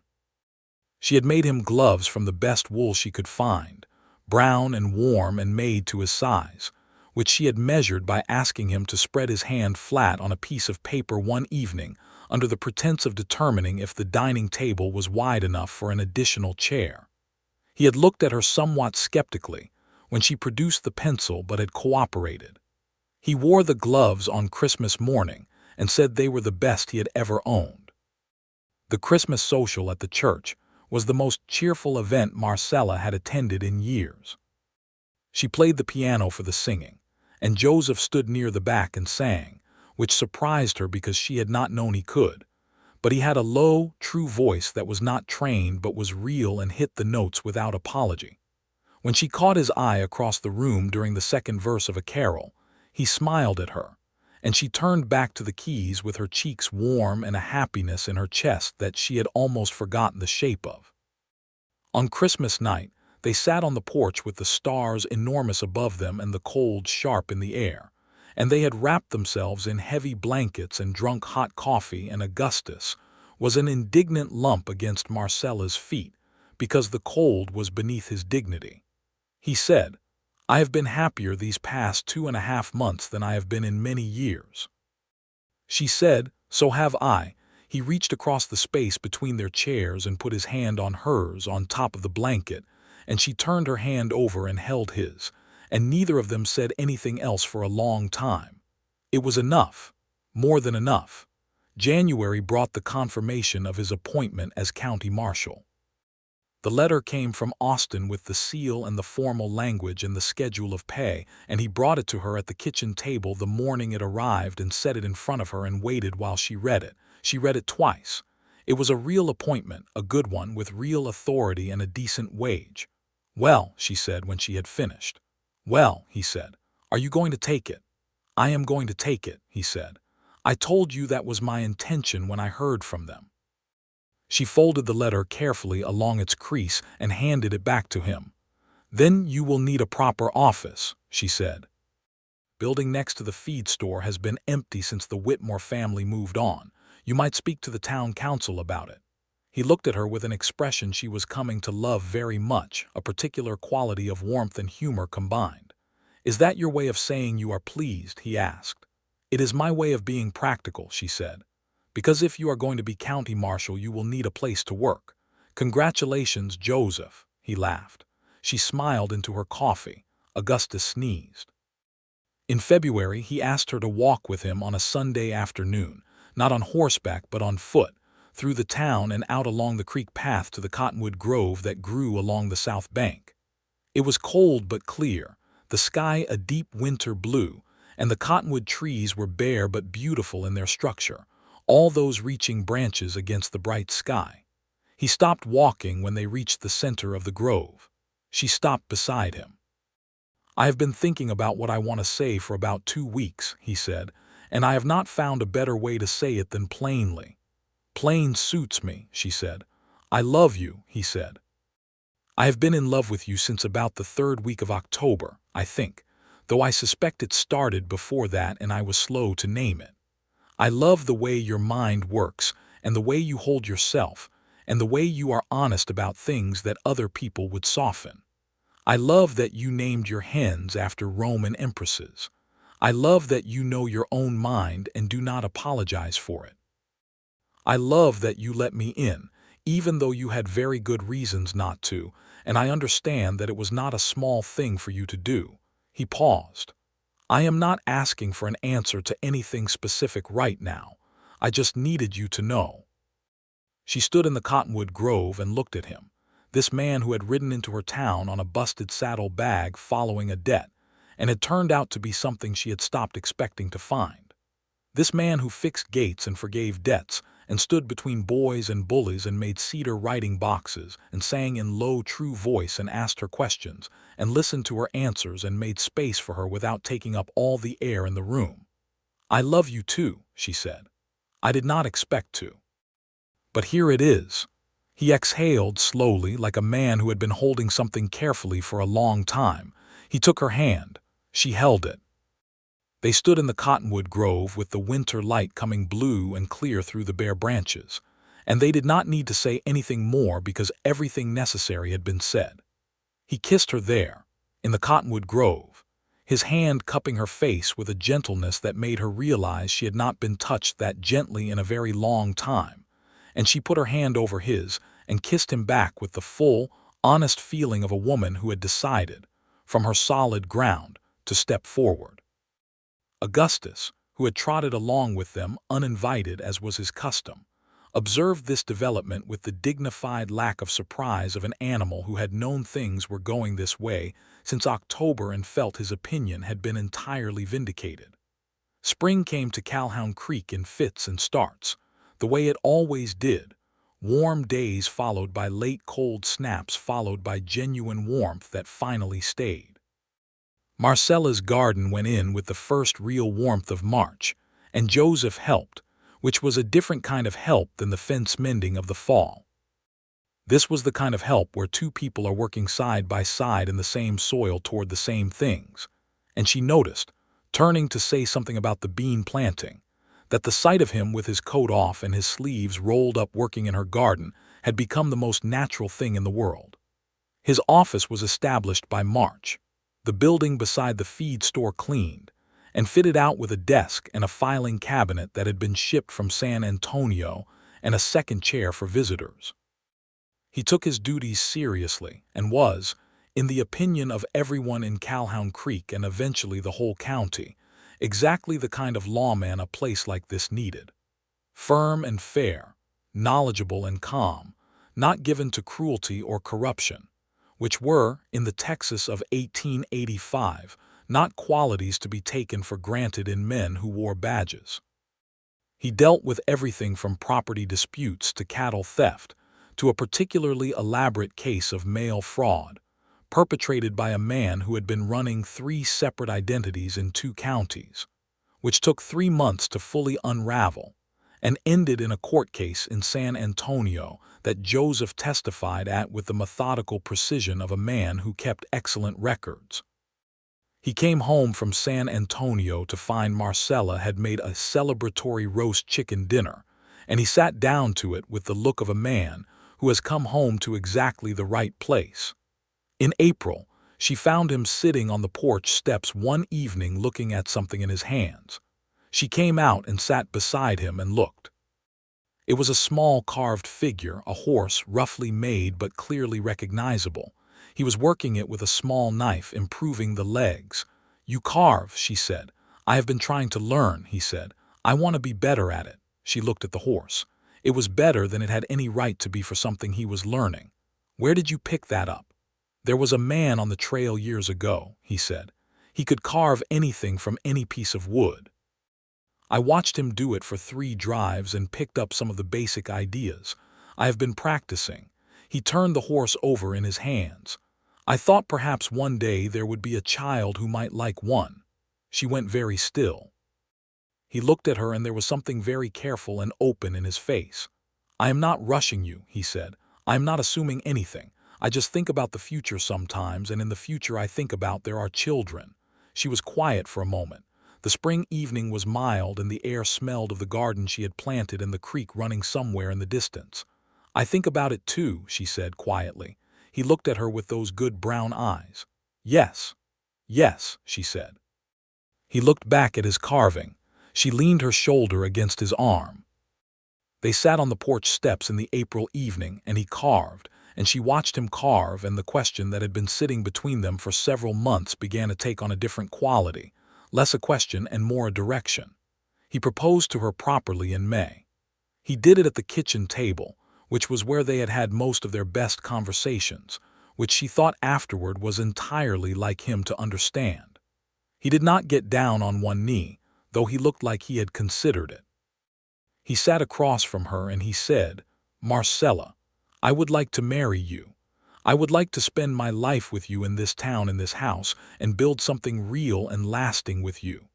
She had made him gloves from the best wool she could find, brown and warm and made to his size, which she had measured by asking him to spread his hand flat on a piece of paper one evening under the pretense of determining if the dining table was wide enough for an additional chair. He had looked at her somewhat skeptically when she produced the pencil but had cooperated. He wore the gloves on Christmas morning and said they were the best he had ever owned. The Christmas social at the church was the most cheerful event Marcella had attended in years. She played the piano for the singing, and Joseph stood near the back and sang, which surprised her because she had not known he could. but he had a low, true voice that was not trained but was real and hit the notes without apology. When she caught his eye across the room during the second verse of a carol, he smiled at her, and she turned back to the keys with her cheeks warm and a happiness in her chest that she had almost forgotten the shape of. On Christmas night, they sat on the porch with the stars enormous above them and the cold sharp in the air, and they had wrapped themselves in heavy blankets and drunk hot coffee, and Augustus was an indignant lump against Marcella's feet because the cold was beneath his dignity. He said, "I have been happier these past 2.5 months than I have been in many years." She said, "So have I." He reached across the space between their chairs and put his hand on hers on top of the blanket, and she turned her hand over and held his, and neither of them said anything else for a long time. It was enough, more than enough. January brought the confirmation of his appointment as county marshal. The letter came from Austin with the seal and the formal language and the schedule of pay, and he brought it to her at the kitchen table the morning it arrived and set it in front of her and waited while she read it. She read it twice. It was a real appointment, a good one, with real authority and a decent wage. "Well," she said when she had finished. "Well," he said, "are you going to take it?" "I am going to take it," he said. "I told you that was my intention when I heard from them." She folded the letter carefully along its crease and handed it back to him. "Then you will need a proper office," she said. "Building next to the feed store has been empty since the Whitmore family moved on. You might speak to the town council about it." He looked at her with an expression she was coming to love very much, a particular quality of warmth and humor combined. "Is that your way of saying you are pleased?" he asked. "It is my way of being practical," she said. "Because if you are going to be county marshal, you will need a place to work." "Congratulations, Joseph," he laughed. She smiled into her coffee. Augustus sneezed. In February, he asked her to walk with him on a Sunday afternoon, not on horseback but on foot, through the town and out along the creek path to the cottonwood grove that grew along the south bank. It was cold but clear, the sky a deep winter blue, and the cottonwood trees were bare but beautiful in their structure, all those reaching branches against the bright sky. He stopped walking when they reached the center of the grove. She stopped beside him. "I have been thinking about what I want to say for about 2 weeks," he said, "and I have not found a better way to say it than plainly." "Plain suits me," she said. "I love you," he said. "I have been in love with you since about the 3rd week of October, I think, though I suspect it started before that and I was slow to name it. I love the way your mind works, and the way you hold yourself, and the way you are honest about things that other people would soften. I love that you named your hens after Roman empresses. I love that you know your own mind and do not apologize for it. I love that you let me in, even though you had very good reasons not to, and I understand that it was not a small thing for you to do." He paused. "I am not asking for an answer to anything specific right now. I just needed you to know." She stood in the cottonwood grove and looked at him, this man who had ridden into her town on a busted saddle bag following a debt, and had turned out to be something she had stopped expecting to find. This man who fixed gates and forgave debts, and stood between boys and bullies and made cedar writing boxes and sang in low, true voice and asked her questions and listened to her answers and made space for her without taking up all the air in the room. "I love you too," she said. "I did not expect to. But here it is." He exhaled slowly, like a man who had been holding something carefully for a long time. He took her hand. She held it. They stood in the cottonwood grove with the winter light coming blue and clear through the bare branches, and they did not need to say anything more because everything necessary had been said. He kissed her there, in the cottonwood grove, his hand cupping her face with a gentleness that made her realize she had not been touched that gently in a very long time, and she put her hand over his and kissed him back with the full, honest feeling of a woman who had decided, from her solid ground, to step forward. Augustus, who had trotted along with them uninvited as was his custom, observed this development with the dignified lack of surprise of an animal who had known things were going this way since October and felt his opinion had been entirely vindicated. Spring came to Calhoun Creek in fits and starts. the way it always did. Warm days followed by late cold snaps followed by genuine warmth that finally stayed. Marcella's garden went in with the first real warmth of March, and Joseph helped, which was a different kind of help than the fence mending of the fall. This was the kind of help where two people are working side by side in the same soil toward the same things. And she noticed, turning to say something about the bean planting, that the sight of him with his coat off and his sleeves rolled up working in her garden had become the most natural thing in the world. His office was established by March, the building beside the feed store cleaned, and fitted out with a desk and a filing cabinet that had been shipped from San Antonio and a second chair for visitors. He took his duties seriously and was, in the opinion of everyone in Calhoun Creek and eventually the whole county, exactly the kind of lawman a place like this needed. Firm and fair, knowledgeable and calm, not given to cruelty or corruption, which were, in the Texas of 1885, not qualities to be taken for granted in men who wore badges. He dealt with everything from property disputes to cattle theft, to a particularly elaborate case of mail fraud, perpetrated by a man who had been running 3 separate identities in 2 counties, which took 3 months to fully unravel, and ended in a court case in San Antonio that Joseph testified at with the methodical precision of a man who kept excellent records. He came home from San Antonio to find Marcella had made a celebratory roast chicken dinner, and he sat down to it with the look of a man who has come home to exactly the right place. In April, she found him sitting on the porch steps one evening looking at something in his hands. She came out and sat beside him and looked. It was a small carved figure, a horse roughly made but clearly recognizable. He was working it with a small knife, improving the legs. "You carve," she said. "I have been trying to learn," he said. "I want to be better at it." She looked at the horse. It was better than it had any right to be for something he was learning. "Where did you pick that up?" "There was a man on the trail years ago," he said. "He could carve anything from any piece of wood. I watched him do it for 3 drives and picked up some of the basic ideas. I have been practicing." He turned the horse over in his hands. "I thought perhaps one day there would be a child who might like one." She went very still. He looked at her and there was something very careful and open in his face. "I am not rushing you," he said. "I am not assuming anything. I just think about the future sometimes, and in the future I think about there are children." She was quiet for a moment. The spring evening was mild and the air smelled of the garden she had planted and the creek running somewhere in the distance. "I think about it too," she said quietly. He looked at her with those good brown eyes. "Yes, yes," she said. He looked back at his carving. She leaned her shoulder against his arm. They sat on the porch steps in the April evening, and he carved, and she watched him carve, and the question that had been sitting between them for several months began to take on a different quality, less a question and more a direction. He proposed to her properly in May. He did it at the kitchen table, which was where they had had most of their best conversations, which she thought afterward was entirely like him to understand. He did not get down on one knee, though he looked like he had considered it. He sat across from her and he said, "Marcella, I would like to marry you. I would like to spend my life with you in this town, in this house, and build something real and lasting with you.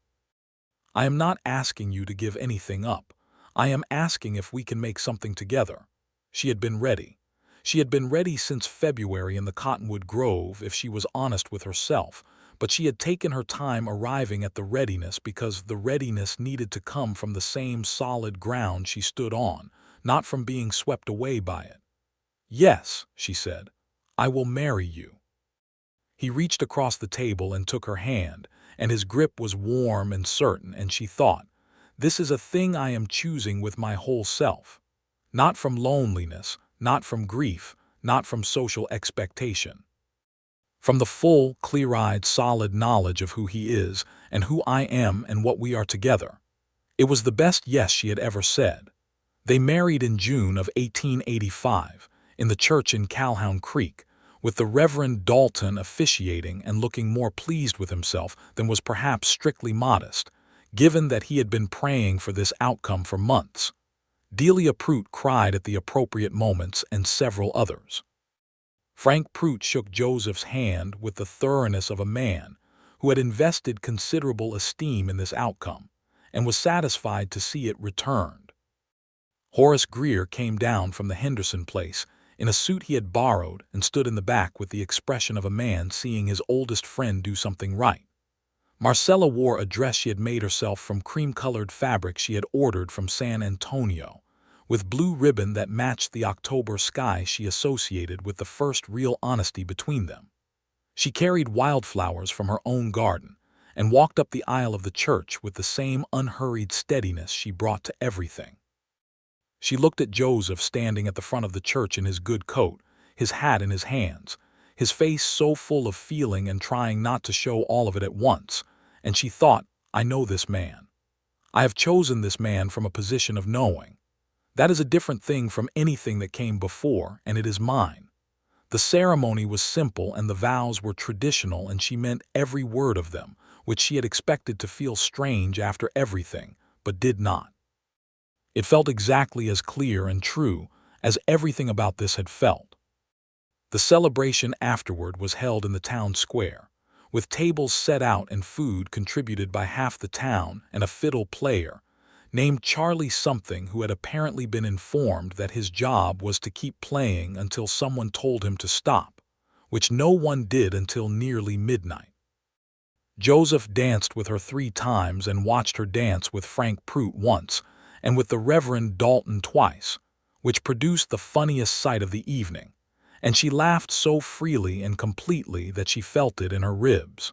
I am not asking you to give anything up. I am asking if we can make something together." She had been ready. She had been ready since February in the Cottonwood Grove, if she was honest with herself, but she had taken her time arriving at the readiness because the readiness needed to come from the same solid ground she stood on, not from being swept away by it. "Yes," she said, "I will marry you." He reached across the table and took her hand, and his grip was warm and certain, and she thought, "This is a thing I am choosing with my whole self. Not from loneliness, not from grief, not from social expectation. From the full, clear-eyed, solid knowledge of who he is and who I am and what we are together." It was the best yes she had ever said. They married in June of 1885 in the church in Calhoun Creek, with the Reverend Dalton officiating and looking more pleased with himself than was perhaps strictly modest, given that he had been praying for this outcome for months. Delia Prout cried at the appropriate moments, and several others. Frank Prout shook Joseph's hand with the thoroughness of a man who had invested considerable esteem in this outcome and was satisfied to see it returned. Horace Greer came down from the Henderson place in a suit he had borrowed and stood in the back with the expression of a man seeing his oldest friend do something right. Marcella wore a dress she had made herself from cream-colored fabric she had ordered from San Antonio, with blue ribbon that matched the October sky she associated with the first real honesty between them. She carried wildflowers from her own garden and walked up the aisle of the church with the same unhurried steadiness she brought to everything. She looked at Joseph standing at the front of the church in his good coat, his hat in his hands, his face so full of feeling and trying not to show all of it at once, and she thought, I know this man. I have chosen this man from a position of knowing. That is a different thing from anything that came before, and it is mine. The ceremony was simple and the vows were traditional, and she meant every word of them, which she had expected to feel strange after everything, but did not. It felt exactly as clear and true as everything about this had felt. The celebration afterward was held in the town square, with tables set out and food contributed by half the town and a fiddle player, named Charlie something, who had apparently been informed that his job was to keep playing until someone told him to stop, which no one did until nearly midnight. Joseph danced with her 3 times and watched her dance with Frank Prout once, and with the Reverend Dalton twice, which produced the funniest sight of the evening, and she laughed so freely and completely that she felt it in her ribs.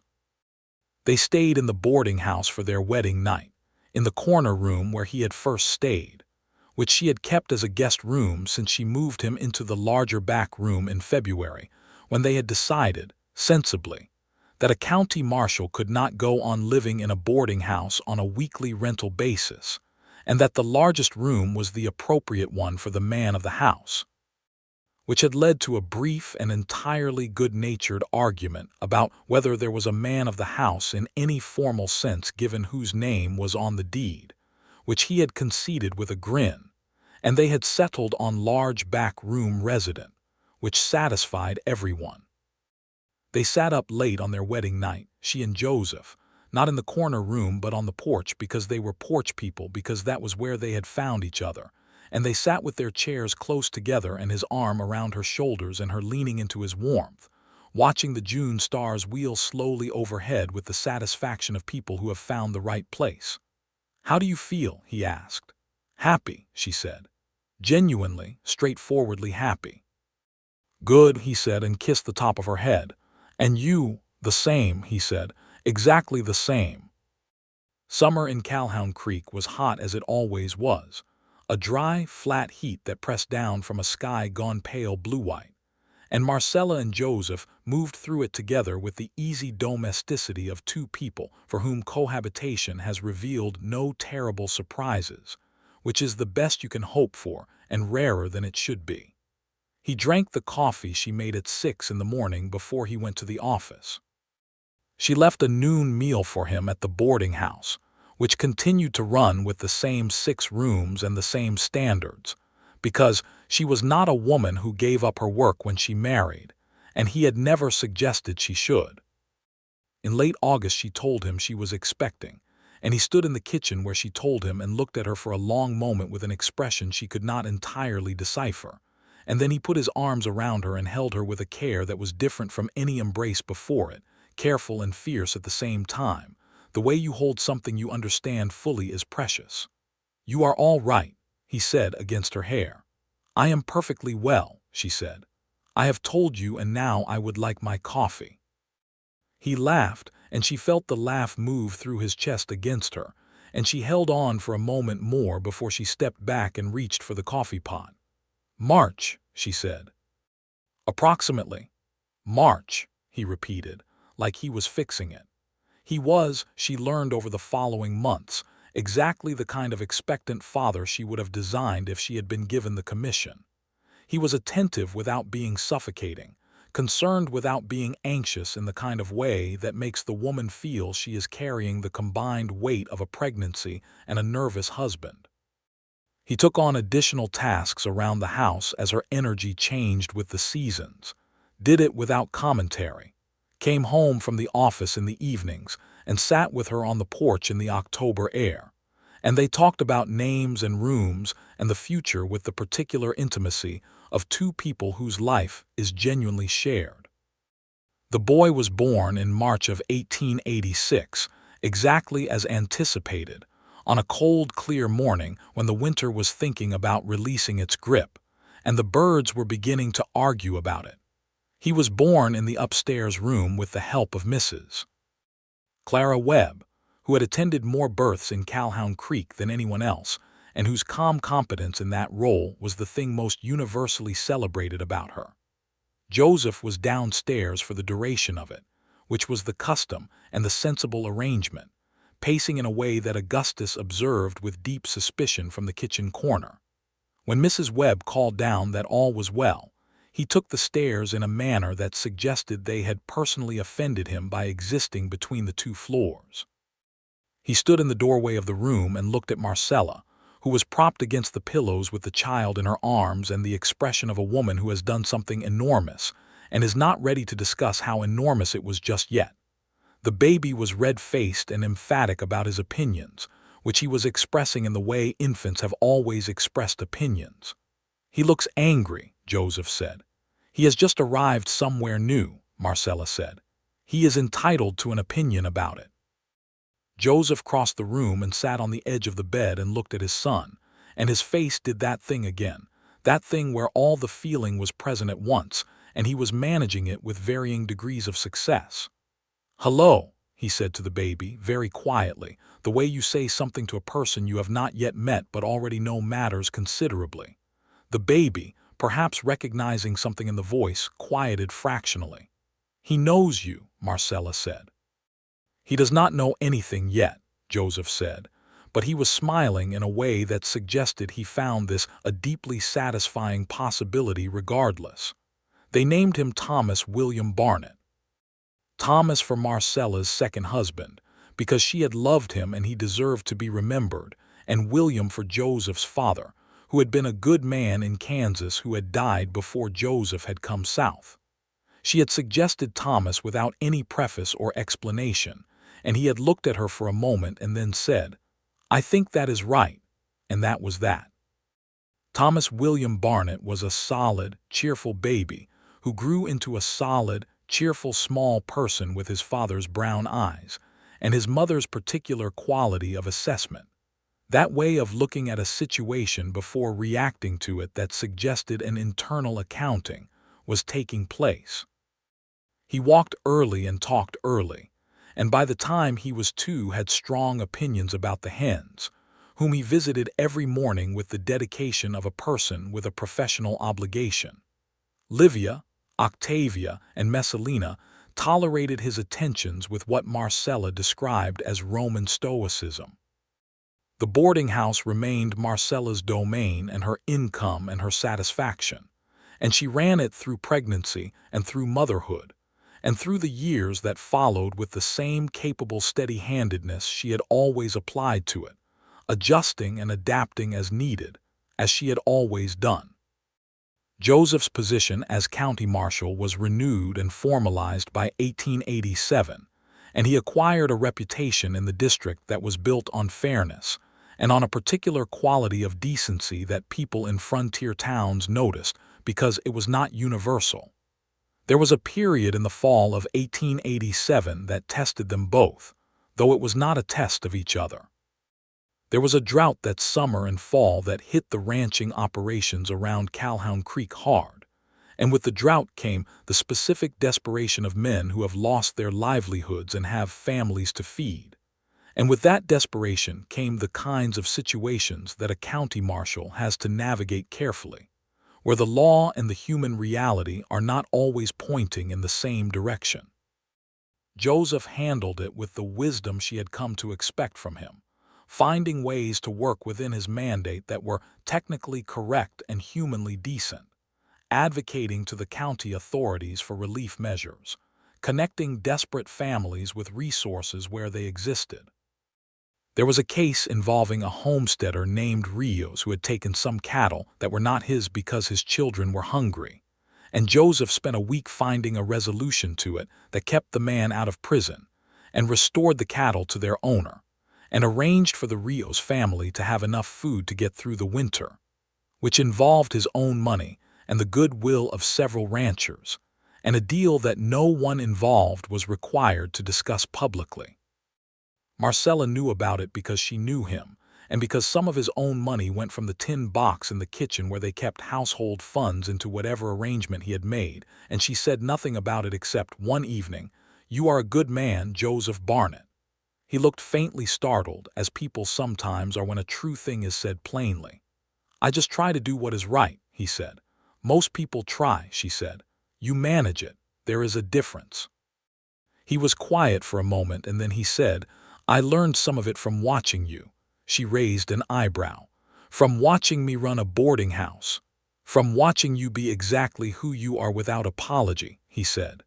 They stayed in the boarding house for their wedding night, in the corner room where he had first stayed, which she had kept as a guest room since she moved him into the larger back room in February, when they had decided, sensibly, that a county marshal could not go on living in a boarding house on a weekly rental basis, and that the largest room was the appropriate one for the man of the house, which had led to a brief and entirely good-natured argument about whether there was a man of the house in any formal sense given whose name was on the deed, which he had conceded with a grin, and they had settled on large back room resident, which satisfied everyone. They sat up late on their wedding night, she and Joseph, not in the corner room but on the porch, because they were porch people, because that was where they had found each other, and they sat with their chairs close together and his arm around her shoulders and her leaning into his warmth, watching the June stars wheel slowly overhead with the satisfaction of people who have found the right place. "How do you feel?" he asked. "Happy," she said. "Genuinely, straightforwardly happy." "Good," he said, and kissed the top of her head. "And you, the same," he said, "exactly the same." Summer in Calhoun Creek was hot as it always was, a dry, flat heat that pressed down from a sky gone pale blue-white, and Marcella and Joseph moved through it together with the easy domesticity of 2 people for whom cohabitation has revealed no terrible surprises, which is the best you can hope for and rarer than it should be. He drank the coffee she made at 6 in the morning before he went to the office. She left a noon meal for him at the boarding house, which continued to run with the same 6 rooms and the same standards, because she was not a woman who gave up her work when she married, and he had never suggested she should. In late August she told him she was expecting, and he stood in the kitchen where she told him and looked at her for a long moment with an expression she could not entirely decipher, and then he put his arms around her and held her with a care that was different from any embrace before it, careful and fierce at the same time. The way you hold something you understand fully is precious. "You are all right," he said against her hair. "I am perfectly well," she said. "I have told you, and now I would like my coffee." He laughed, and she felt the laugh move through his chest against her, and she held on for a moment more before she stepped back and reached for the coffee pot. "March," she said. "Approximately." "March," he repeated, like he was fixing it. He was, she learned over the following months, exactly the kind of expectant father she would have designed if she had been given the commission. He was attentive without being suffocating, concerned without being anxious in the kind of way that makes the woman feel she is carrying the combined weight of a pregnancy and a nervous husband. He took on additional tasks around the house as her energy changed with the seasons, did it without commentary, came home from the office in the evenings and sat with her on the porch in the October air, and they talked about names and rooms and the future with the particular intimacy of two people whose life is genuinely shared. The boy was born in March of 1886, exactly as anticipated, on a cold, clear morning when the winter was thinking about releasing its grip, and the birds were beginning to argue about it. He was born in the upstairs room with the help of Mrs. Clara Webb, who had attended more births in Calhoun Creek than anyone else, and whose calm competence in that role was the thing most universally celebrated about her. Joseph was downstairs for the duration of it, which was the custom and the sensible arrangement, pacing in a way that Augustus observed with deep suspicion from the kitchen corner. When Mrs. Webb called down that all was well, he took the stairs in a manner that suggested they had personally offended him by existing between the two floors. He stood in the doorway of the room and looked at Marcella, who was propped against the pillows with the child in her arms and the expression of a woman who has done something enormous and is not ready to discuss how enormous it was just yet. The baby was red-faced and emphatic about his opinions, which he was expressing in the way infants have always expressed opinions. "He looks angry," Joseph said. "He has just arrived somewhere new," Marcella said. "He is entitled to an opinion about it." Joseph crossed the room and sat on the edge of the bed and looked at his son, and his face did that thing again, that thing where all the feeling was present at once, and he was managing it with varying degrees of success. "Hello," he said to the baby, very quietly, the way you say something to a person you have not yet met but already know matters considerably. The baby, perhaps recognizing something in the voice, quieted fractionally. "He knows you," Marcella said. "He does not know anything yet," Joseph said, but he was smiling in a way that suggested he found this a deeply satisfying possibility regardless. They named him Thomas William Barnett. Thomas for Marcella's second husband, because she had loved him and he deserved to be remembered, and William for Joseph's father, who had been a good man in Kansas who had died before Joseph had come south. She had suggested Thomas without any preface or explanation, and he had looked at her for a moment and then said, "I think that is right," and that was that. Thomas William Barnett was a solid, cheerful baby who grew into a solid, cheerful small person with his father's brown eyes and his mother's particular quality of assessment. That way of looking at a situation before reacting to it that suggested an internal accounting was taking place. He walked early and talked early, and by the time he was 2 had strong opinions about the hens, whom he visited every morning with the dedication of a person with a professional obligation. Livia, Octavia, and Messalina tolerated his attentions with what Marcella described as Roman stoicism. The boarding house remained Marcella's domain and her income and her satisfaction, and she ran it through pregnancy and through motherhood, and through the years that followed with the same capable steady-handedness she had always applied to it, adjusting and adapting as needed, as she had always done. Joseph's position as county marshal was renewed and formalized by 1887, and he acquired a reputation in the district that was built on fairness and on a particular quality of decency that people in frontier towns noticed because it was not universal. There was a period in the fall of 1887 that tested them both, though it was not a test of each other. There was a drought that summer and fall that hit the ranching operations around Calhoun Creek hard, and with the drought came the specific desperation of men who have lost their livelihoods and have families to feed. And with that desperation came the kinds of situations that a county marshal has to navigate carefully, where the law and the human reality are not always pointing in the same direction. Joseph handled it with the wisdom she had come to expect from him, finding ways to work within his mandate that were technically correct and humanly decent, advocating to the county authorities for relief measures, connecting desperate families with resources where they existed. There was a case involving a homesteader named Rios who had taken some cattle that were not his because his children were hungry, and Joseph spent a week finding a resolution to it that kept the man out of prison and restored the cattle to their owner, and arranged for the Rios family to have enough food to get through the winter, which involved his own money and the goodwill of several ranchers, and a deal that no one involved was required to discuss publicly. Marcella knew about it because she knew him, and because some of his own money went from the tin box in the kitchen where they kept household funds into whatever arrangement he had made, and she said nothing about it except one evening, "You are a good man, Joseph Barnett." He looked faintly startled, as people sometimes are when a true thing is said plainly. "I just try to do what is right," he said. "Most people try," she said. "You manage it. There is a difference." He was quiet for a moment, and then he said, "I learned some of it from watching you." She raised an eyebrow. "From watching me run a boarding house. From watching you be exactly who you are without apology," he said.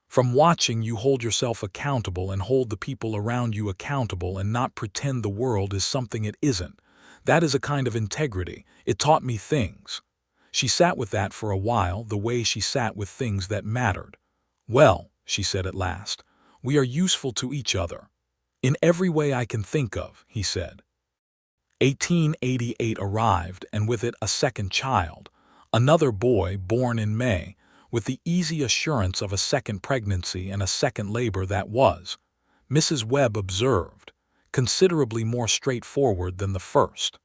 "From watching you hold yourself accountable and hold the people around you accountable and not pretend the world is something it isn't. That is a kind of integrity. It taught me things." She sat with that for a while, the way she sat with things that mattered. "Well," she said at last, "we are useful to each other." "In every way I can think of," he said. 1888 arrived, and with it a second child, another boy born in May, with the easy assurance of a second pregnancy and a second labor that was, Mrs. Webb observed, considerably more straightforward than the first.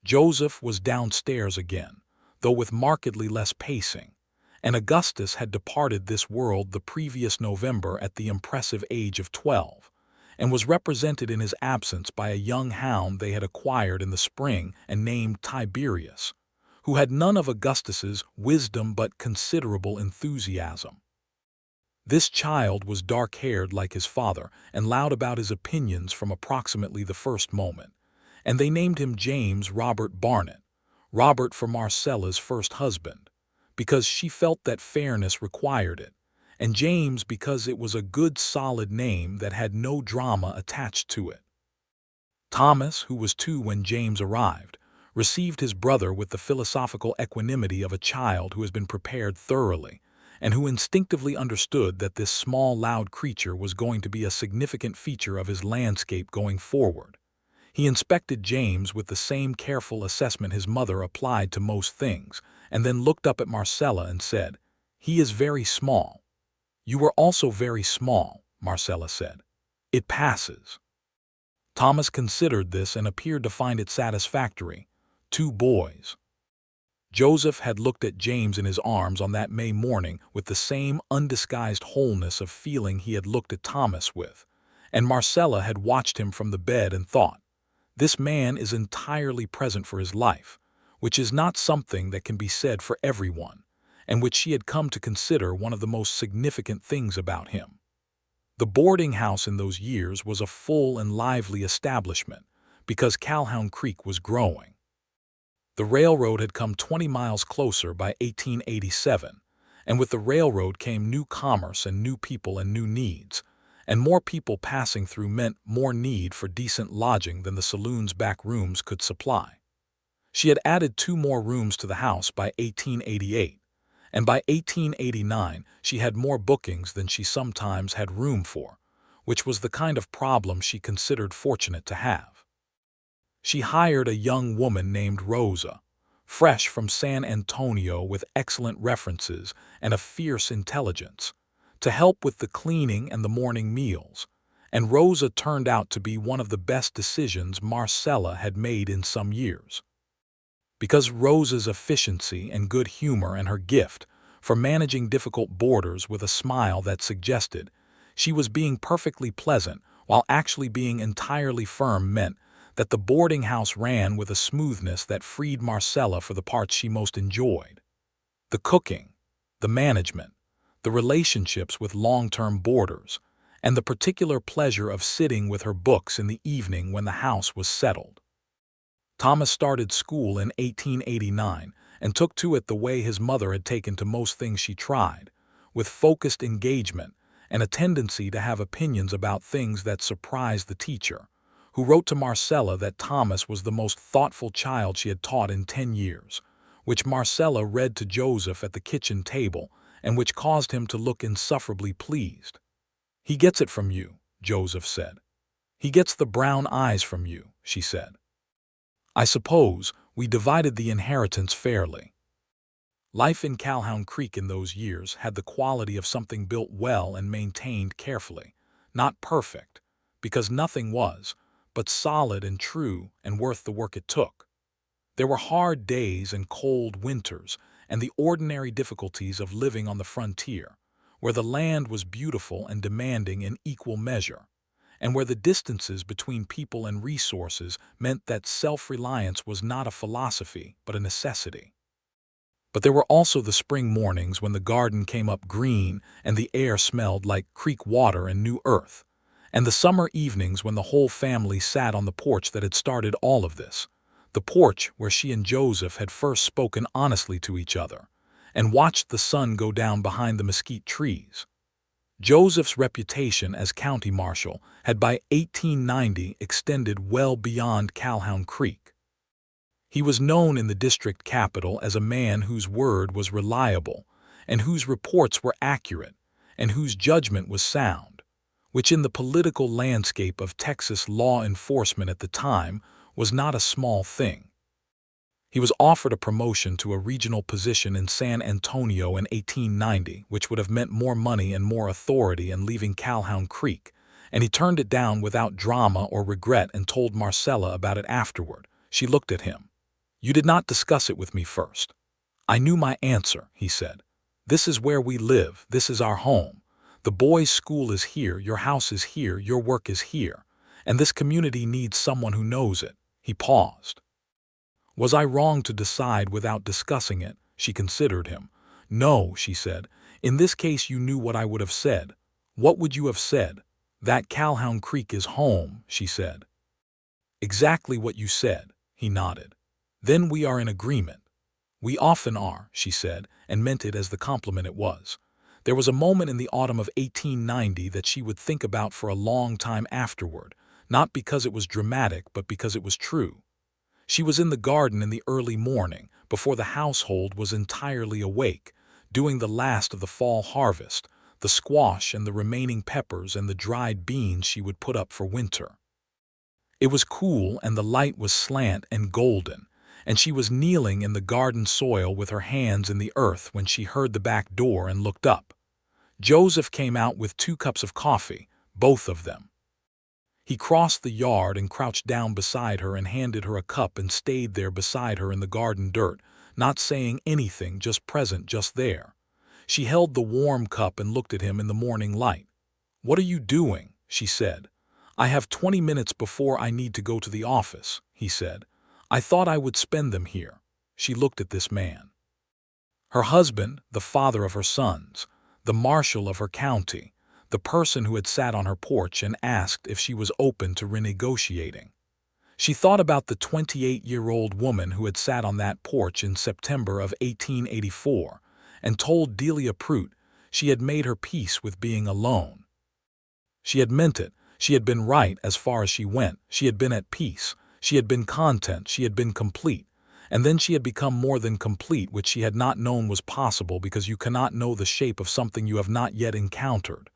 Joseph was downstairs again, though with markedly less pacing, and Augustus had departed this world the previous November at the impressive age of 12. And was represented in his absence by a young hound they had acquired in the spring and named Tiberius, who had none of Augustus's wisdom but considerable enthusiasm. This child was dark-haired like his father and loud about his opinions from approximately the first moment, and they named him James Robert Barnett, Robert for Marcella's first husband, because she felt that fairness required it, and James because it was a good solid name that had no drama attached to it. Thomas, who was 2 when James arrived, received his brother with the philosophical equanimity of a child who has been prepared thoroughly, and who instinctively understood that this small loud creature was going to be a significant feature of his landscape going forward. He inspected James with the same careful assessment his mother applied to most things, and then looked up at Marcella and said, "He is very small." "You are also very small," Marcella said. "It passes." Thomas considered this and appeared to find it satisfactory. 2 boys. Joseph had looked at James in his arms on that May morning with the same undisguised wholeness of feeling he had looked at Thomas with, and Marcella had watched him from the bed and thought, "This man is entirely present for his life," which is not something that can be said for everyone, and which she had come to consider one of the most significant things about him. The boarding house in those years was a full and lively establishment, because Calhoun Creek was growing. The railroad had come 20 miles closer by 1887, and with the railroad came new commerce and new people and new needs, and more people passing through meant more need for decent lodging than the saloon's back rooms could supply. She had added 2 more rooms to the house by 1888, and by 1889 she had more bookings than she sometimes had room for, which was the kind of problem she considered fortunate to have. She hired a young woman named Rosa, fresh from San Antonio with excellent references and a fierce intelligence, to help with the cleaning and the morning meals, and Rosa turned out to be one of the best decisions Marcella had made in some years. Because Rosa's efficiency and good humor and her gift for managing difficult boarders with a smile that suggested she was being perfectly pleasant while actually being entirely firm meant that the boarding house ran with a smoothness that freed Marcella for the parts she most enjoyed: the cooking, the management, the relationships with long-term boarders, and the particular pleasure of sitting with her books in the evening when the house was settled. Thomas started school in 1889 and took to it the way his mother had taken to most things she tried, with focused engagement and a tendency to have opinions about things that surprised the teacher, who wrote to Marcella that Thomas was the most thoughtful child she had taught in 10 years, which Marcella read to Joseph at the kitchen table and which caused him to look insufferably pleased. "He gets it from you," Joseph said. "He gets the brown eyes from you," she said. "I suppose we divided the inheritance fairly." Life in Calhoun Creek in those years had the quality of something built well and maintained carefully. Not perfect, because nothing was, but solid and true and worth the work it took. There were hard days and cold winters and the ordinary difficulties of living on the frontier, where the land was beautiful and demanding in equal measure, and where the distances between people and resources meant that self-reliance was not a philosophy but a necessity. But there were also the spring mornings when the garden came up green and the air smelled like creek water and new earth, and the summer evenings when the whole family sat on the porch that had started all of this, the porch where she and Joseph had first spoken honestly to each other, and watched the sun go down behind the mesquite trees. Joseph's reputation as county marshal had by 1890 extended well beyond Calhoun Creek. He was known in the district capital as a man whose word was reliable, and whose reports were accurate, and whose judgment was sound, which in the political landscape of Texas law enforcement at the time was not a small thing. He was offered a promotion to a regional position in San Antonio in 1890, which would have meant more money and more authority and leaving Calhoun Creek, and he turned it down without drama or regret and told Marcella about it afterward. She looked at him. "You did not discuss it with me first." "I knew my answer," he said. "This is where we live, this is our home. The boys' school is here, your house is here, your work is here, and this community needs someone who knows it." He paused. "Was I wrong to decide without discussing it?" She considered him. "No," she said. "In this case you knew what I would have said." "What would you have said?" "That Calhoun Creek is home," she said. "Exactly what you said," he nodded. "Then we are in agreement." "We often are," she said, and meant it as the compliment it was. There was a moment in the autumn of 1890 that she would think about for a long time afterward, not because it was dramatic, but because it was true. She was in the garden in the early morning, before the household was entirely awake, doing the last of the fall harvest, the squash and the remaining peppers and the dried beans she would put up for winter. It was cool and the light was slant and golden, and she was kneeling in the garden soil with her hands in the earth when she heard the back door and looked up. Joseph came out with 2 cups of coffee, both of them. He crossed the yard and crouched down beside her and handed her a cup and stayed there beside her in the garden dirt, not saying anything, just present, just there. She held the warm cup and looked at him in the morning light. "What are you doing?" she said. "I have 20 minutes before I need to go to the office," he said. "I thought I would spend them here." She looked at this man. Her husband, the father of her sons, the marshal of her county, the person who had sat on her porch and asked if she was open to renegotiating. She thought about the 28-year-old woman who had sat on that porch in September of 1884 and told Delia Prout she had made her peace with being alone. She had meant it. She had been right as far as she went. She had been at peace. She had been content. She had been complete. And then she had become more than complete, which she had not known was possible, because you cannot know the shape of something you have not yet encountered.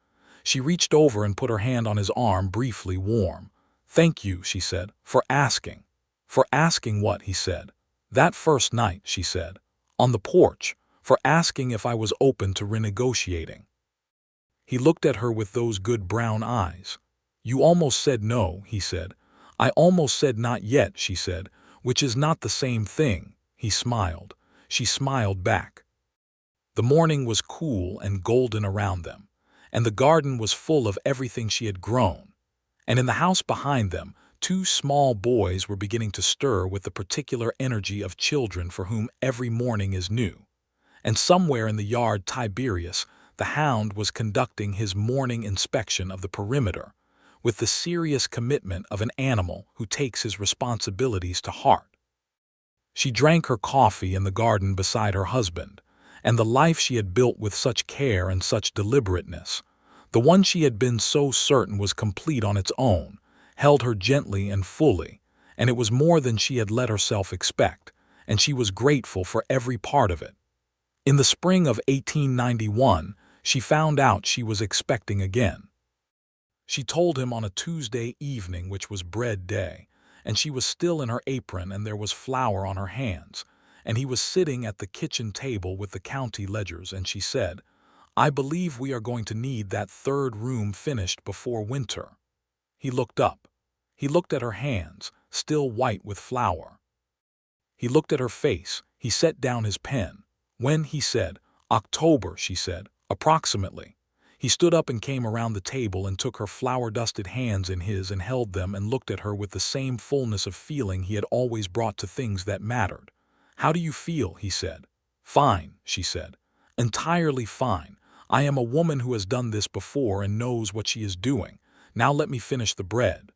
She reached over and put her hand on his arm, briefly warm. "Thank you," she said, "for asking." "For asking what?" he said. "That first night," she said, "on the porch, for asking if I was open to renegotiating." He looked at her with those good brown eyes. "You almost said no," he said. "I almost said not yet," she said, "which is not the same thing." He smiled. She smiled back. The morning was cool and golden around them, and the garden was full of everything she had grown. And in the house behind them, 2 small boys were beginning to stir with the particular energy of children for whom every morning is new. And somewhere in the yard Tiberius, the hound, was conducting his morning inspection of the perimeter, with the serious commitment of an animal who takes his responsibilities to heart. She drank her coffee in the garden beside her husband, and the life she had built with such care and such deliberateness, the one she had been so certain was complete on its own, held her gently and fully, and it was more than she had let herself expect, and she was grateful for every part of it. In the spring of 1891, she found out she was expecting again. She told him on a Tuesday evening, which was bread day, and she was still in her apron and there was flour on her hands, and he was sitting at the kitchen table with the county ledgers, and she said, "I believe we are going to need that third room finished before winter." He looked up. He looked at her hands, still white with flour. He looked at her face. He set down his pen. "When?" he said. "October," she said, "approximately." He stood up and came around the table and took her flour-dusted hands in his and held them and looked at her with the same fullness of feeling he had always brought to things that mattered. "How do you feel?" he said. "Fine," she said. "Entirely fine. I am a woman who has done this before and knows what she is doing. Now let me finish the bread."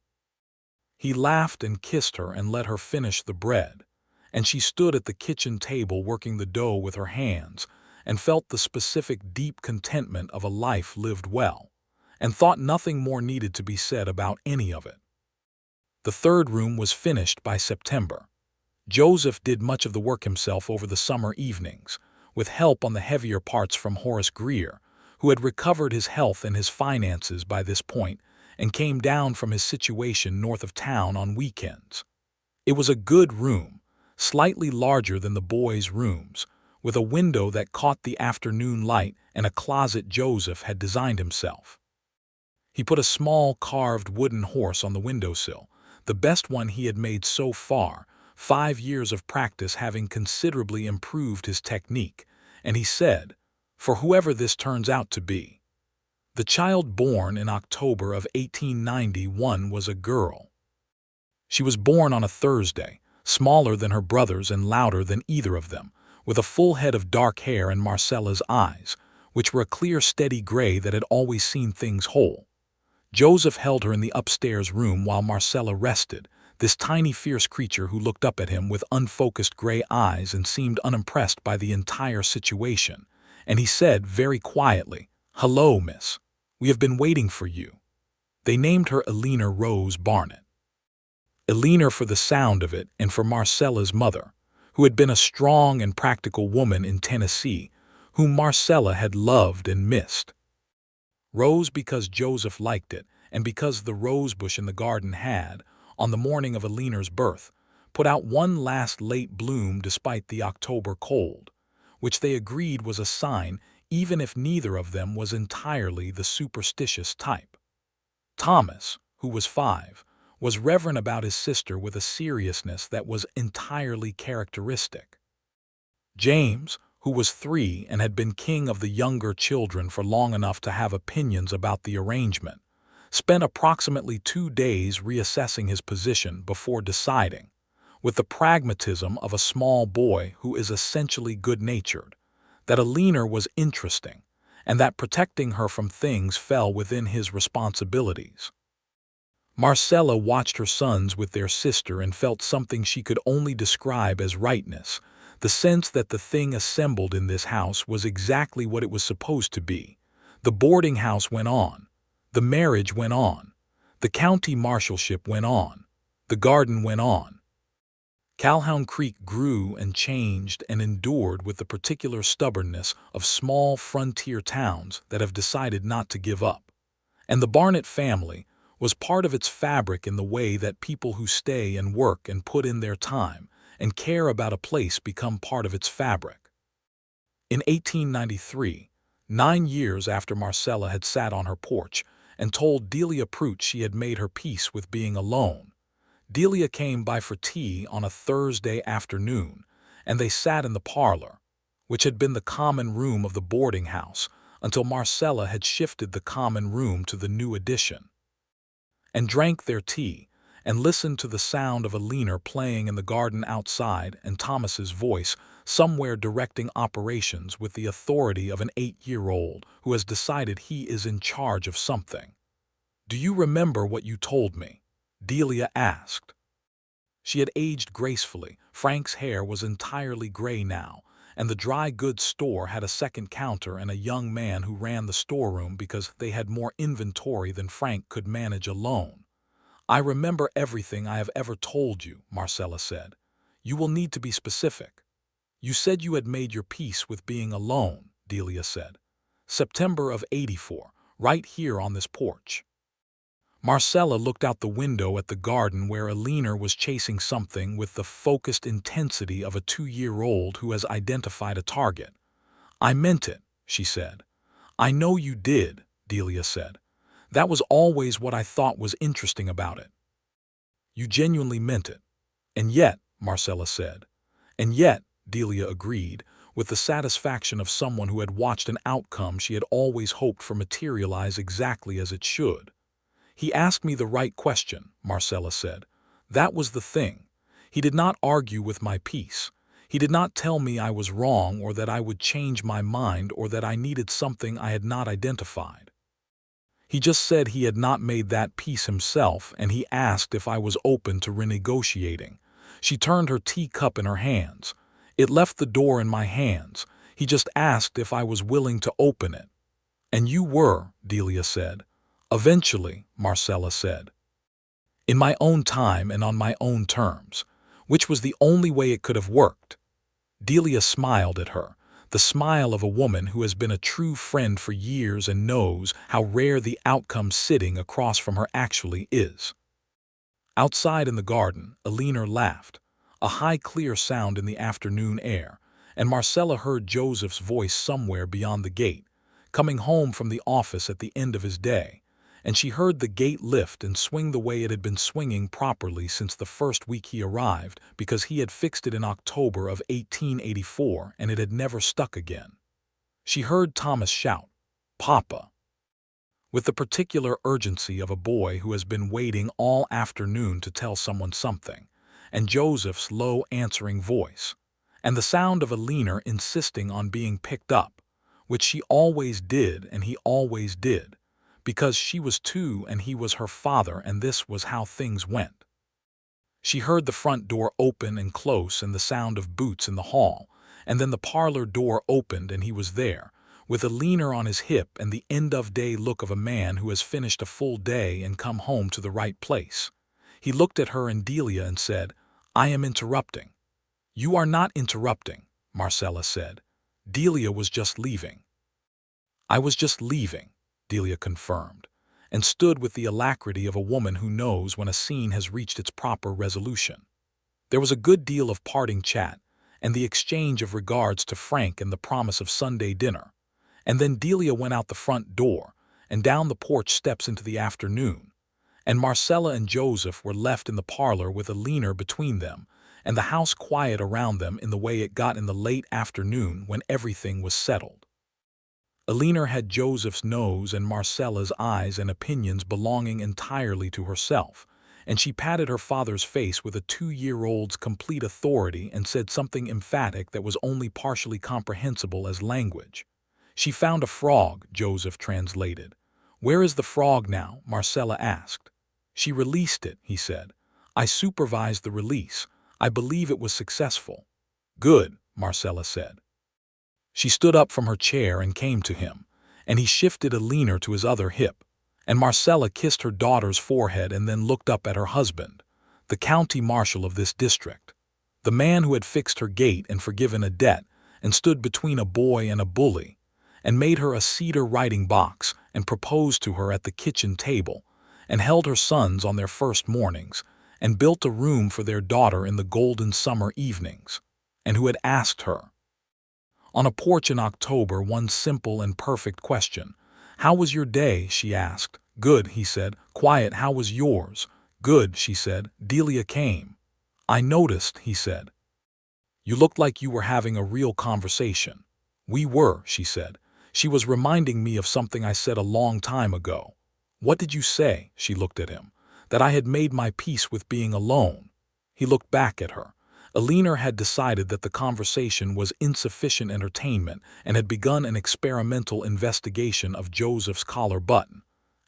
He laughed and kissed her and let her finish the bread, and she stood at the kitchen table working the dough with her hands, and felt the specific deep contentment of a life lived well, and thought nothing more needed to be said about any of it. The third room was finished by September. Joseph did much of the work himself over the summer evenings, with help on the heavier parts from Horace Greer, who had recovered his health and his finances by this point and came down from his situation north of town on weekends. It was a good room, slightly larger than the boys' rooms, with a window that caught the afternoon light and a closet Joseph had designed himself. He put a small carved wooden horse on the windowsill, the best one he had made so far, 5 years of practice having considerably improved his technique, and he said, "For whoever this turns out to be." The child born in October of 1891 was a girl. She was born on a Thursday, smaller than her brothers and louder than either of them, with a full head of dark hair and Marcella's eyes, which were a clear, steady gray that had always seen things whole. Joseph held her in the upstairs room while Marcella rested, this tiny, fierce creature who looked up at him with unfocused gray eyes and seemed unimpressed by the entire situation, and he said very quietly, "Hello, miss. We have been waiting for you." They named her Eleanor Rose Barnett. Eleanor for the sound of it and for Marcella's mother, who had been a strong and practical woman in Tennessee, whom Marcella had loved and missed. Rose because Joseph liked it, and because the rosebush in the garden had, on the morning of Eleanor's birth, put out one last late bloom despite the October cold, which they agreed was a sign even if neither of them was entirely the superstitious type. Thomas, who was 5, was reverent about his sister with a seriousness that was entirely characteristic. James, who was 3 and had been king of the younger children for long enough to have opinions about the arrangement, spent approximately 2 days reassessing his position before deciding, with the pragmatism of a small boy who is essentially good-natured, that Eleanor was interesting and that protecting her from things fell within his responsibilities. Marcella watched her sons with their sister and felt something she could only describe as rightness, the sense that the thing assembled in this house was exactly what it was supposed to be. The boarding house went on. The marriage went on. The county marshalship went on. The garden went on. Calhoun Creek grew and changed and endured with the particular stubbornness of small frontier towns that have decided not to give up. And the Barnett family was part of its fabric in the way that people who stay and work and put in their time and care about a place become part of its fabric. In 1893, 9 years after Marcella had sat on her porch and told Delia Prout she had made her peace with being alone, Delia came by for tea on a Thursday afternoon, and they sat in the parlor, which had been the common room of the boarding house until Marcella had shifted the common room to the new addition, and drank their tea and listened to the sound of Eleanor playing in the garden outside and Thomas's voice somewhere directing operations with the authority of an 8-year-old who has decided he is in charge of something. "Do you remember what you told me?" Delia asked. She had aged gracefully. Frank's hair was entirely gray now, and the dry goods store had a second counter and a young man who ran the storeroom because they had more inventory than Frank could manage alone. I remember everything I have ever told you, Marcella said. You will need to be specific. You said you had made your peace with being alone, Delia said. September of '84, right here on this porch. Marcella looked out the window at the garden where Alina was chasing something with the focused intensity of a 2-year-old who has identified a target. I meant it, she said. I know you did, Delia said. That was always what I thought was interesting about it. You genuinely meant it. And yet, Marcella said. And yet, Delia agreed, with the satisfaction of someone who had watched an outcome she had always hoped for materialize exactly as it should. He asked me the right question, Marcella said. That was the thing. He did not argue with my peace. He did not tell me I was wrong or that I would change my mind or that I needed something I had not identified. He just said he had not made that peace himself, and he asked if I was open to renegotiating. She turned her teacup in her hands. It left the door in my hands. He just asked if I was willing to open it. And you were, Delia said. Eventually, Marcella said. In my own time and on my own terms, which was the only way it could have worked. Delia smiled at her, the smile of a woman who has been a true friend for years and knows how rare the outcome sitting across from her actually is. Outside in the garden, Alina laughed, a high clear sound in the afternoon air, and Marcella heard Joseph's voice somewhere beyond the gate, coming home from the office at the end of his day, and she heard the gate lift and swing the way it had been swinging properly since the first week he arrived, because he had fixed it in October of 1884 and it had never stuck again. She heard Thomas shout, "Papa," with the particular urgency of a boy who has been waiting all afternoon to tell someone something, and Joseph's low answering voice, and the sound of Alina insisting on being picked up, which she always did and he always did, because she was 2 and he was her father and this was how things went. She heard the front door open and close and the sound of boots in the hall, and then the parlor door opened and he was there, with Alina on his hip and the end-of-day look of a man who has finished a full day and come home to the right place. He looked at her and Delia and said, "I am interrupting." "You are not interrupting," Marcella said. Delia was just leaving. "I was just leaving," Delia confirmed, and stood with the alacrity of a woman who knows when a scene has reached its proper resolution. There was a good deal of parting chat, and the exchange of regards to Frank and the promise of Sunday dinner, and then Delia went out the front door and down the porch steps into the afternoon, and Marcella and Joseph were left in the parlor with Alina between them, and the house quiet around them in the way it got in the late afternoon when everything was settled. Alina had Joseph's nose and Marcella's eyes and opinions belonging entirely to herself, and she patted her father's face with a 2-year-old's complete authority and said something emphatic that was only partially comprehensible as language. "She found a frog," Joseph translated. "Where is the frog now?" Marcella asked. "She released it," he said. "I supervised the release. I believe it was successful." "Good," Marcella said. She stood up from her chair and came to him, and he shifted Alina to his other hip, and Marcella kissed her daughter's forehead and then looked up at her husband, the county marshal of this district, the man who had fixed her gate and forgiven a debt and stood between a boy and a bully, and made her a cedar writing box and proposed to her at the kitchen table, and held her sons on their first mornings, and built a room for their daughter in the golden summer evenings, and who had asked her, on a porch in October, one simple and perfect question. "How was your day?" she asked. "Good," he said. "Quiet, how was yours?" "Good," she said. "Delia came." "I noticed," he said. "You looked like you were having a real conversation." "We were," she said. "She was reminding me of something I said a long time ago." "What did you say?" She looked at him. "That I had made my peace with being alone." He looked back at her. Alina had decided that the conversation was insufficient entertainment and had begun an experimental investigation of Joseph's collar button.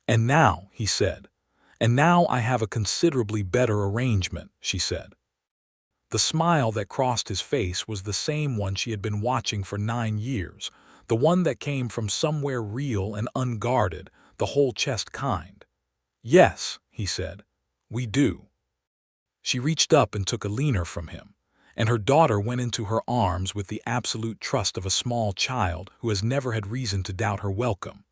"And now," he said. "And now I have a considerably better arrangement," she said. The smile that crossed his face was the same one she had been watching for 9 years, the one that came from somewhere real and unguarded, the whole chest kind. "Yes," he said. "We do." She reached up and took a leaner from him, and her daughter went into her arms with the absolute trust of a small child who has never had reason to doubt her welcome.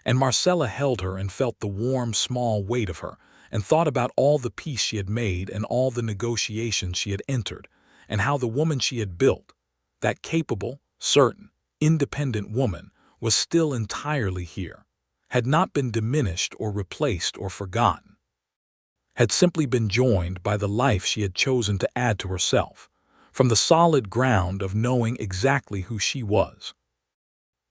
And Marcella held her and felt the warm, small weight of her, and thought about all the peace she had made and all the negotiations she had entered, and how the woman she had built, that capable, certain, independent woman, was still entirely here, had not been diminished or replaced or forgotten, had simply been joined by the life she had chosen to add to herself, from the solid ground of knowing exactly who she was.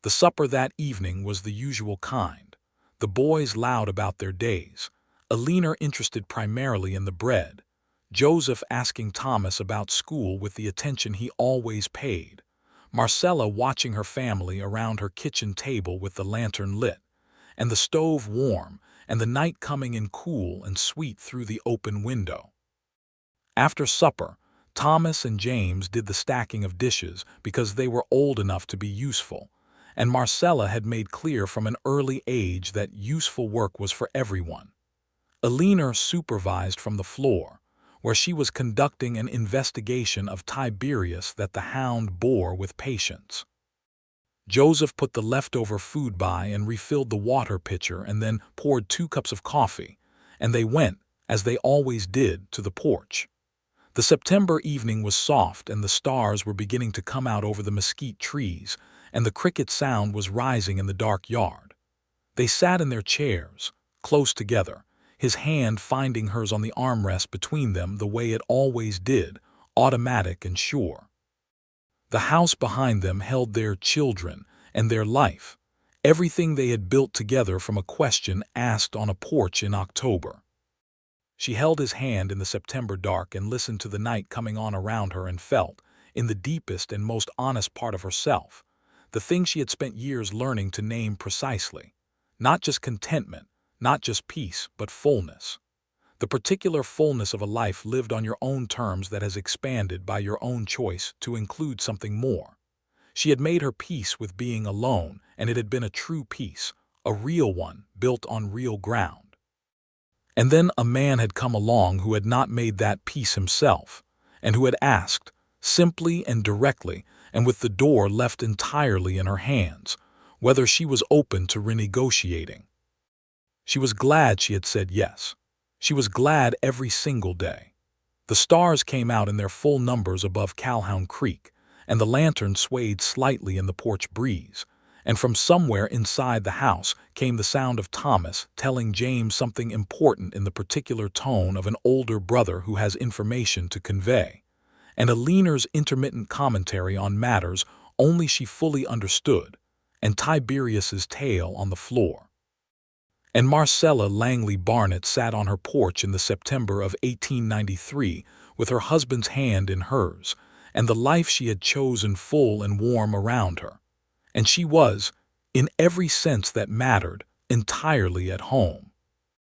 The supper that evening was the usual kind, the boys loud about their days, Alina interested primarily in the bread, Joseph asking Thomas about school with the attention he always paid, Marcella watching her family around her kitchen table with the lantern lit, and the stove warm, and the night coming in cool and sweet through the open window. After supper, Thomas and James did the stacking of dishes because they were old enough to be useful, and Marcella had made clear from an early age that useful work was for everyone. Alina supervised from the floor, where she was conducting an investigation of Tiberius that the hound bore with patience. Joseph put the leftover food by and refilled the water pitcher and then poured 2 cups of coffee, and they went, as they always did, to the porch. The September evening was soft and the stars were beginning to come out over the mesquite trees, and the cricket sound was rising in the dark yard. They sat in their chairs, close together, his hand finding hers on the armrest between them the way it always did, automatic and sure. The house behind them held their children and their life, everything they had built together from a question asked on a porch in October. She held his hand in the September dark and listened to the night coming on around her and felt, in the deepest and most honest part of herself, the thing she had spent years learning to name precisely, not just contentment, not just peace, but fullness. The particular fullness of a life lived on your own terms that has expanded by your own choice to include something more. She had made her peace with being alone, and it had been a true peace, a real one, built on real ground. And then a man had come along who had not made that peace himself, and who had asked, simply and directly, and with the door left entirely in her hands, whether she was open to renegotiating. She was glad she had said yes. She was glad every single day. The stars came out in their full numbers above Calhoun Creek, and the lantern swayed slightly in the porch breeze, and from somewhere inside the house came the sound of Thomas telling James something important in the particular tone of an older brother who has information to convey, and Alina's intermittent commentary on matters only she fully understood, and Tiberius's tale on the floor. And Marcella Langley Barnett sat on her porch in the September of 1893 with her husband's hand in hers, and the life she had chosen full and warm around her. And she was, in every sense that mattered, entirely at home.